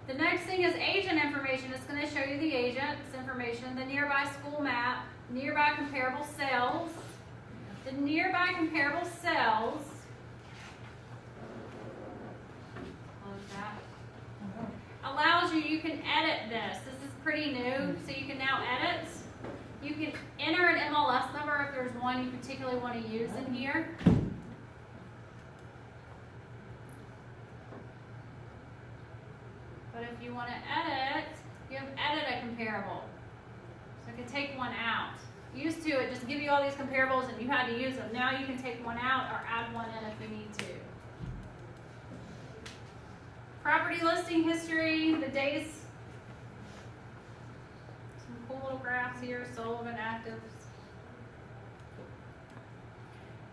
The next thing is agent information. It's going to show you the agent's information, the nearby school map, nearby comparable sales. The nearby comparable sales, close that, allows you can edit this. This is pretty new, so you can now edit. You can enter an MLS number if there's one you particularly want to use in here. But if you want to edit, you have edit a comparable. So you can take one out. Used to, it just give you all these comparables and you had to use them. Now you can take one out or add one in if you need to. Property listing history, the dates. Some cool little graphs here, sold and actives.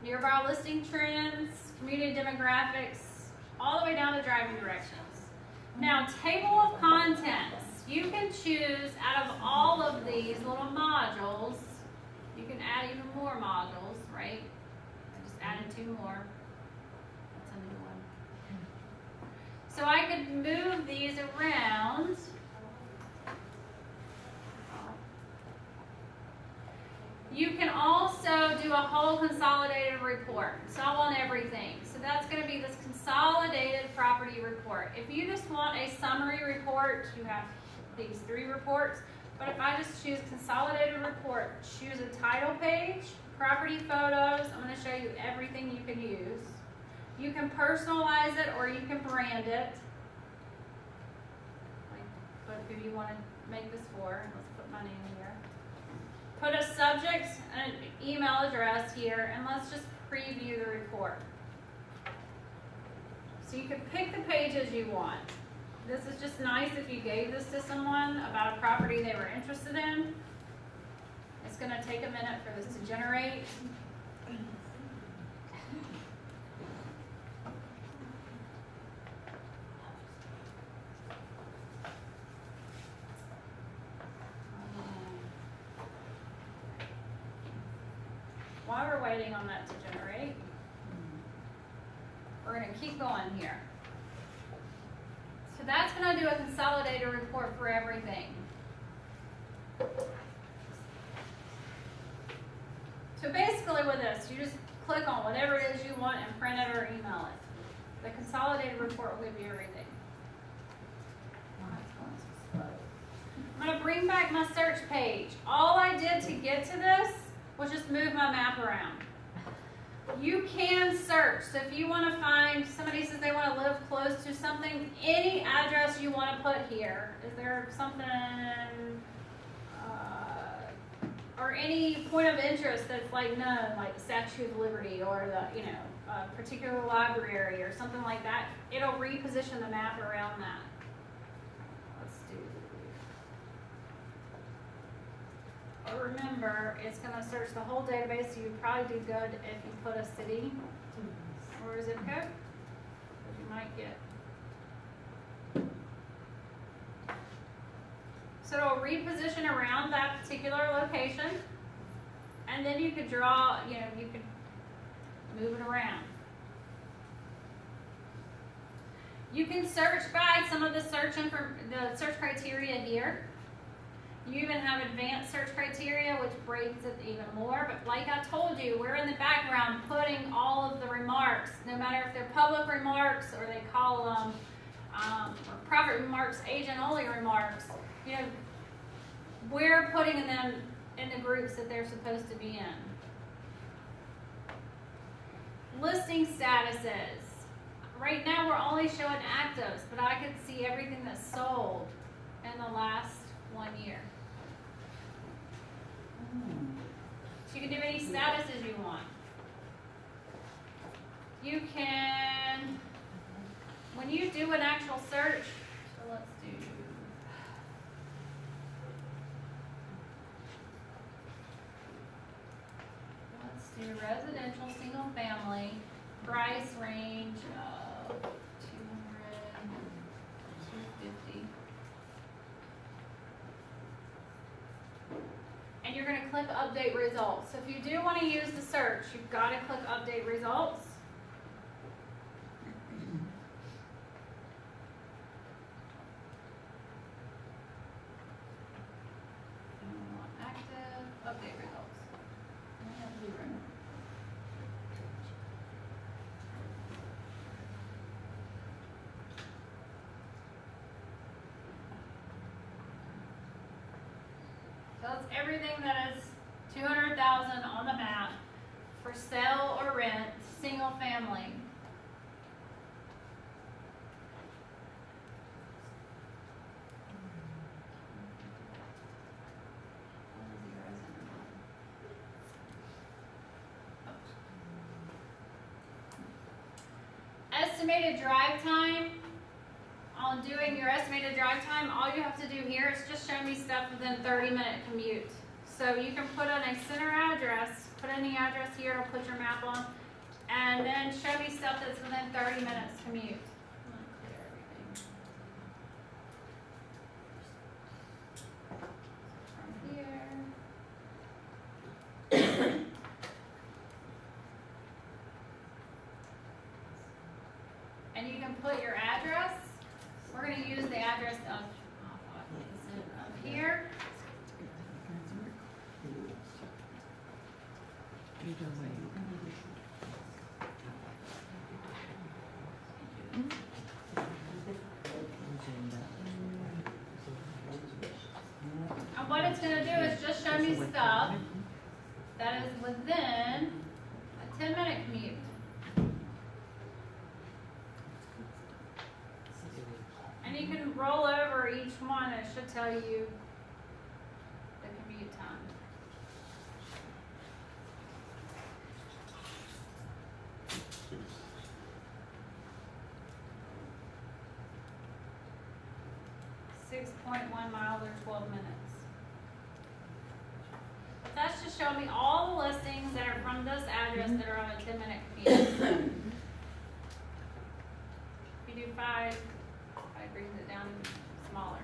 Nearby listing trends, community demographics, all the way down to driving directions. Now, table of contents. You can choose out of all of these little modules, you can add even more modules, right? I just added 2 more. That's a new one. So I could move these around. You can also do a whole consolidated report. It's all on everything. So that's going to be this consolidated property report. If you just want a summary report, you have these 3 reports. But if I just choose consolidated report, choose a title page, property photos, I'm going to show you everything you can use. You can personalize it or you can brand it. Like, who you want to make this for. Let's put my name here. Put a subject and an email address here, and let's just preview the report. So you can pick the pages you want. This is just nice if you gave this to someone about a property they were interested in. It's going to take a minute for this to generate. While we're waiting on that to generate, we're going to keep going here. So that's going to do a consolidated report for everything. So basically with this, you just click on whatever it is you want and print it or email it. The consolidated report will give you everything. I'm going to bring back my search page. All I did to get to this was just move my map around. You can search. So if you want to find, somebody says they want to live close to something, any address you want to put here. Is there something, or any point of interest that's like known, like the Statue of Liberty or the, a particular library or something like that, it'll reposition the map around that. Let's do. But remember, it's going to search the whole database, so you'd probably do good if you put a city or a zip code, which you might get. So it'll reposition around that particular location, and then you could draw, you could move it around. You can search by some of the search criteria here. You even have advanced search criteria, which breaks it even more. But like I told you, we're in the background putting all of the remarks, no matter if they're public remarks or they call them or private remarks, agent-only remarks. We're putting them in the groups that they're supposed to be in. Listing statuses. Right now we're only showing actives, but I could see everything that's sold in the last 1 year. So you can do any statuses you want. You can, when you do an actual search, so let's do residential single family, price range of 200, 250. And you're going to click update results. So if you do want to use the search, you've got to click update results. Active, update results. So that's everything that is 200,000 on the map for sale or rent, single family. Estimated drive time. on doing your estimated drive time, all you have to do here is just show me stuff within 30-minute commute. So you can put in a center address, put in the address here, it'll put your map on, and then show me stuff that's within 30 minutes commute. I'm gonna clear everything. From here. And you can put your address. We're going to use the address of here. And what it's going to do is just show me stuff that is within a 10-minute commute. And you can roll over each one, it should tell you the commute time. .1 miles or 12 minutes. That's just showing me all the listings that are from this address that are on a 10-minute commute. If you do 5, it brings it down smaller.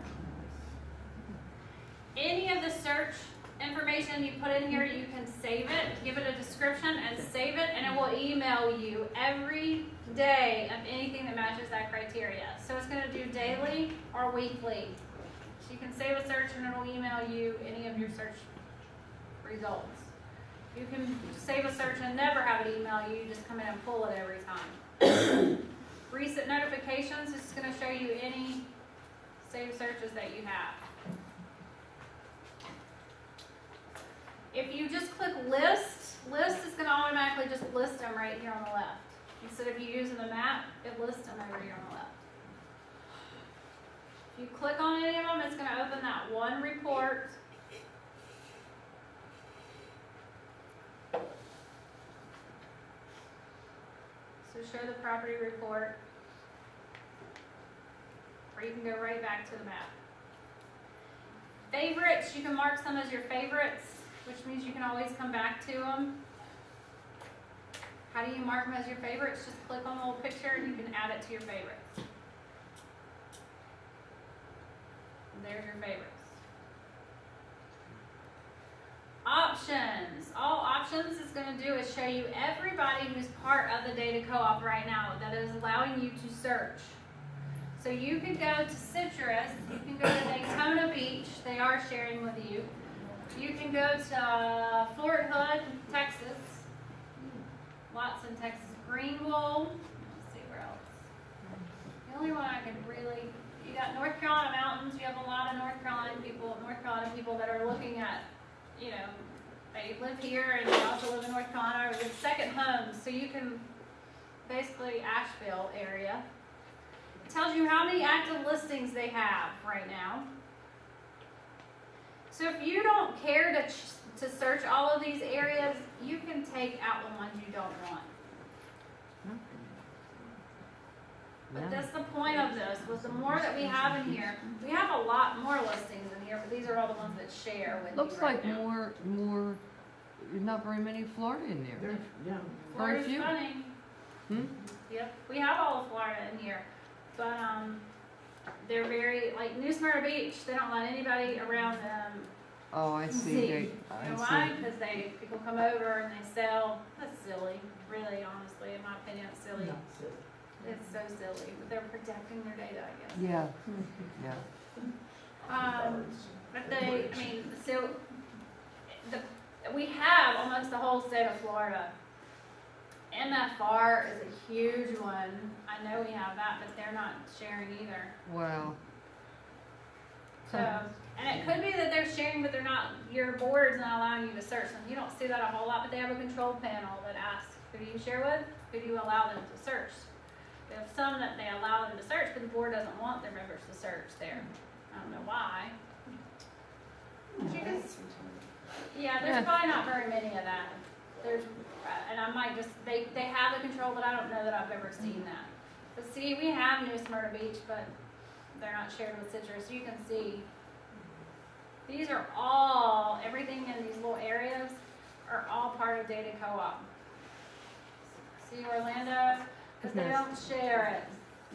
Any of the search information you put in here, you can save it, give it a description and save it, and it will email you every day of anything that matches that criteria. So it's going to do daily or weekly. So you can save a search and it'll email you any of your search results. You can save a search and never have it email you, you just come in and pull it every time. Recent notifications is going to show you any saved searches that you have. If you just click list is going to automatically just list them right here on the left. Instead of you using the map, it lists them over here on the left. If you click on any of them, it's going to open that one report. So show the property report. Or you can go right back to the map. Favorites, you can mark some as your favorites, which means you can always come back to them. How do you mark them as your favorites? Just click on the little picture and you can add it to your favorites. And there's your favorites. Options. All options is going to do is show you everybody who's part of the data co-op right now that is allowing you to search. So you can go to Citrus, you can go to Daytona Beach, they are sharing with you. You can go to Fort Hood, Texas, Watson, Texas, Greenville, let's see where else. The only one I could really, you got North Carolina mountains, you have a lot of North Carolina people that are looking at, you know, they live here and they also live in North Carolina, or live second homes, so you can, basically Asheville area. It tells you how many active listings they have right now. So if you don't care to search all of these areas, you can take out the ones you don't want. But that's the point of this, was the more that we have in here, we have a lot more listings in here, but these are all the ones that share with Looks you right like now. more, not very many Florida in there. Yeah. Very Florida's few. funny. Yep, we have all of Florida in here, but they're very, like New Smyrna Beach, they don't let anybody around them Oh, I see. see. They- You I know see. why? Because people come over and they sell. That's silly, really, honestly, in my opinion, it's silly. Not silly. It's so silly, but they're protecting their data, I guess. Yeah, yeah. But they, I mean, so we have almost the whole state of Florida. MFR is a huge one. I know we have that, but they're not sharing either. Wow. So, and it could be that they're sharing, but they're not, your board's not allowing you to search them. You don't see that a whole lot, but they have a control panel that asks, who do you share with? Who do you allow them to search? We have some that they allow them to search, but the board doesn't want their members to search there. I don't know why. You can, yeah, there's probably not very many of that. There's, and I might just, they have the control, but I don't know that I've ever seen that. But see, we have New Smyrna Beach, but they're not shared with Citrus. You can see, these are all, everything in these little areas are all part of data co-op. See Orlando, but they don't share it.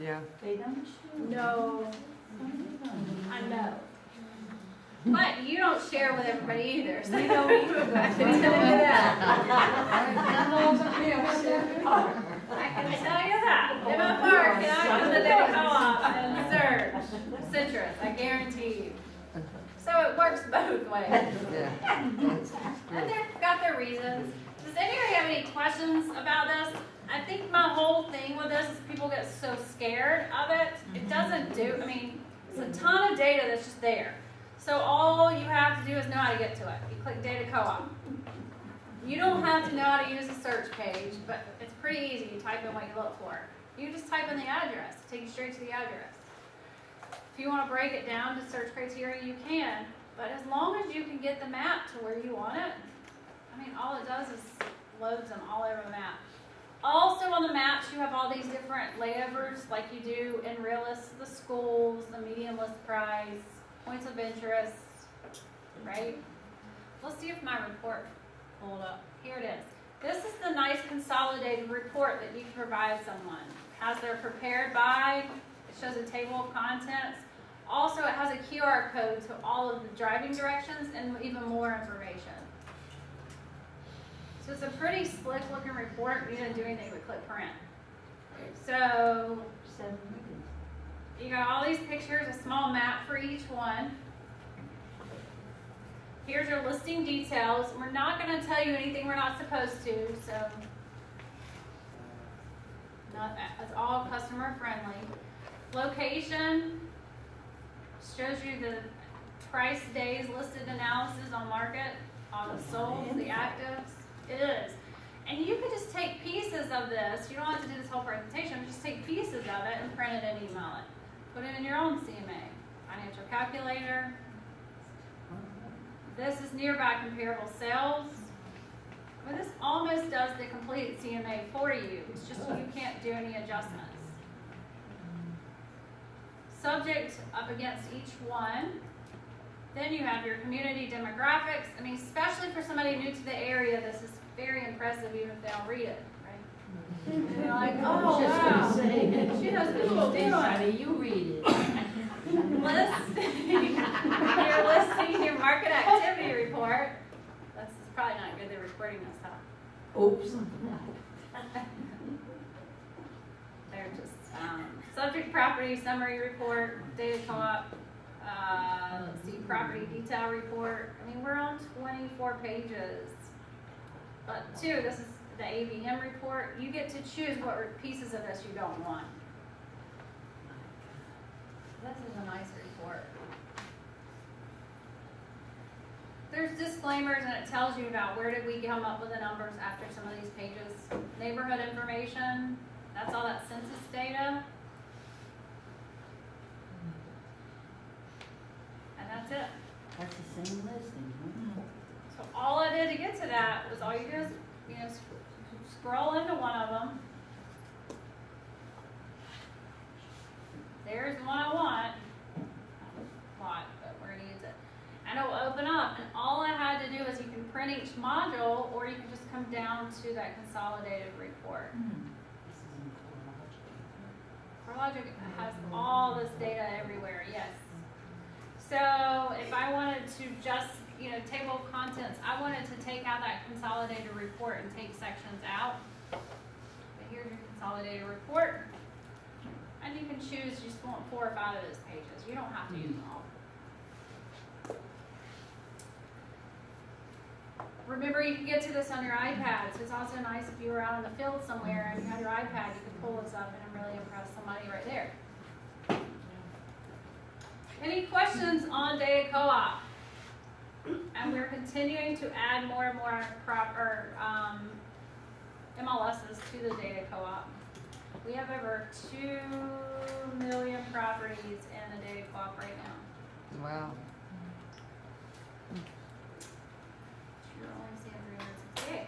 Yeah. They don't No, I know. But you don't share with everybody either, so. We don't either. I can tell you that. I can tell you that. MFR cannot go to the data co-op and search Citrus, I guarantee you. So it works both ways. Yeah. And they've got their reasons. Does anybody have any questions about this? I think my whole thing with this is people get so scared of it. It doesn't do, I mean, it's a ton of data that's just there. So all you have to do is know how to get to it. You click data co-op. You don't have to know how to use the search page, but it's pretty easy. You type in what you look for. You just type in the address. It takes you straight to the address. If you want to break it down to search criteria, you can. But as long as you can get the map to where you want it, I mean, all it does is loads them all over the map. Also on the maps, you have all these different layovers like you do in Realist, the schools, the medium list price, points of interest, right? Let's see if my report pulled up. Here it is. This is the nice consolidated report that you can provide someone. It has their prepared by, it shows a table of contents. Also, it has a QR code to all of the driving directions and even more information. So it's a pretty slick looking report. You didn't do anything but click print. So you got all these pictures, a small map for each one. Here's your listing details. We're not going to tell you anything we're not supposed to, so it's all customer friendly. Location shows you the price days listed analysis on market, all the solds, the actives. It is. And you can just take pieces of this. You don't have to do this whole presentation. Just take pieces of it and print it and email it. Put it in your own CMA. Financial calculator. This is nearby comparable sales. I mean, this almost does the complete CMA for you. It's just you can't do any adjustments. Subject up against each one. Then you have your community demographics. I mean, especially for somebody new to the area, this is very impressive even if they don't read it, right? And they're like, oh, wow. She knows what she's doing. You read it. You're listing your market activity report. This is probably not good. They're recording this, huh? Oops. They're just subject property summary report, data co-op. Let's see, property detail report. I mean, we're on 24 pages. But two, this is the AVM report. You get to choose what pieces of this you don't want. This is a nice report. There's disclaimers and it tells you about where did we come up with the numbers after some of these pages. Neighborhood information, that's all that census data. And that's it. That's the same listing, huh? So all I did to get to that was all you do is, you know, scroll into one of them. There's the one I want. Lot, but we're gonna use it. And it will open up, and all I had to do is you can print each module, or you can just come down to that consolidated report. CoreLogic has all this data everywhere, yes. So if I wanted to just, you know, table of contents, I wanted to take out that consolidated report and take sections out. But here's your consolidated report. And you can choose, you just want 4 or 5 of those pages. You don't have to use them all. Remember, you can get to this on your iPad, so it's also nice if you were out in the field somewhere and you had your iPad, you can pull this up and really impress somebody right there. Any questions on data co-op? And we're continuing to add more and more MLSs to the data co-op. We have over 2 million properties in the data co-op right now. Wow. You're only seeing 368.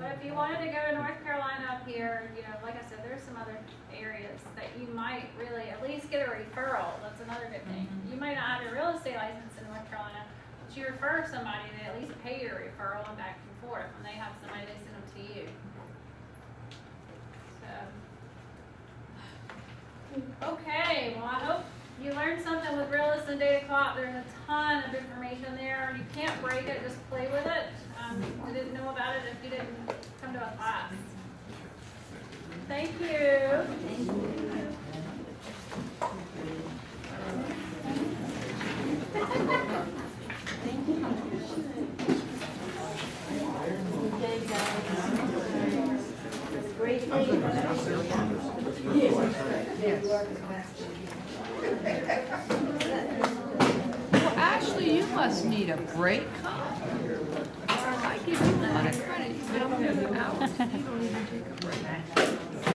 But if you wanted to go to North Carolina up here, you know, like I said, there's some other areas that you might really at least get a referral. That's another good thing. You might not have a real estate license in North Carolina, but you refer somebody, they at least pay your referral and back and forth. When they have somebody, they send them to you. So, okay, well, I hope you learned something with realist and data clock. There's a ton of information there. You can't break it, just play with it. You didn't know about it if you didn't come to a class. Thank you. Well, Ashley, you must need a break, huh? I give you a lot of credit. You've been here hours. You don't even take a break.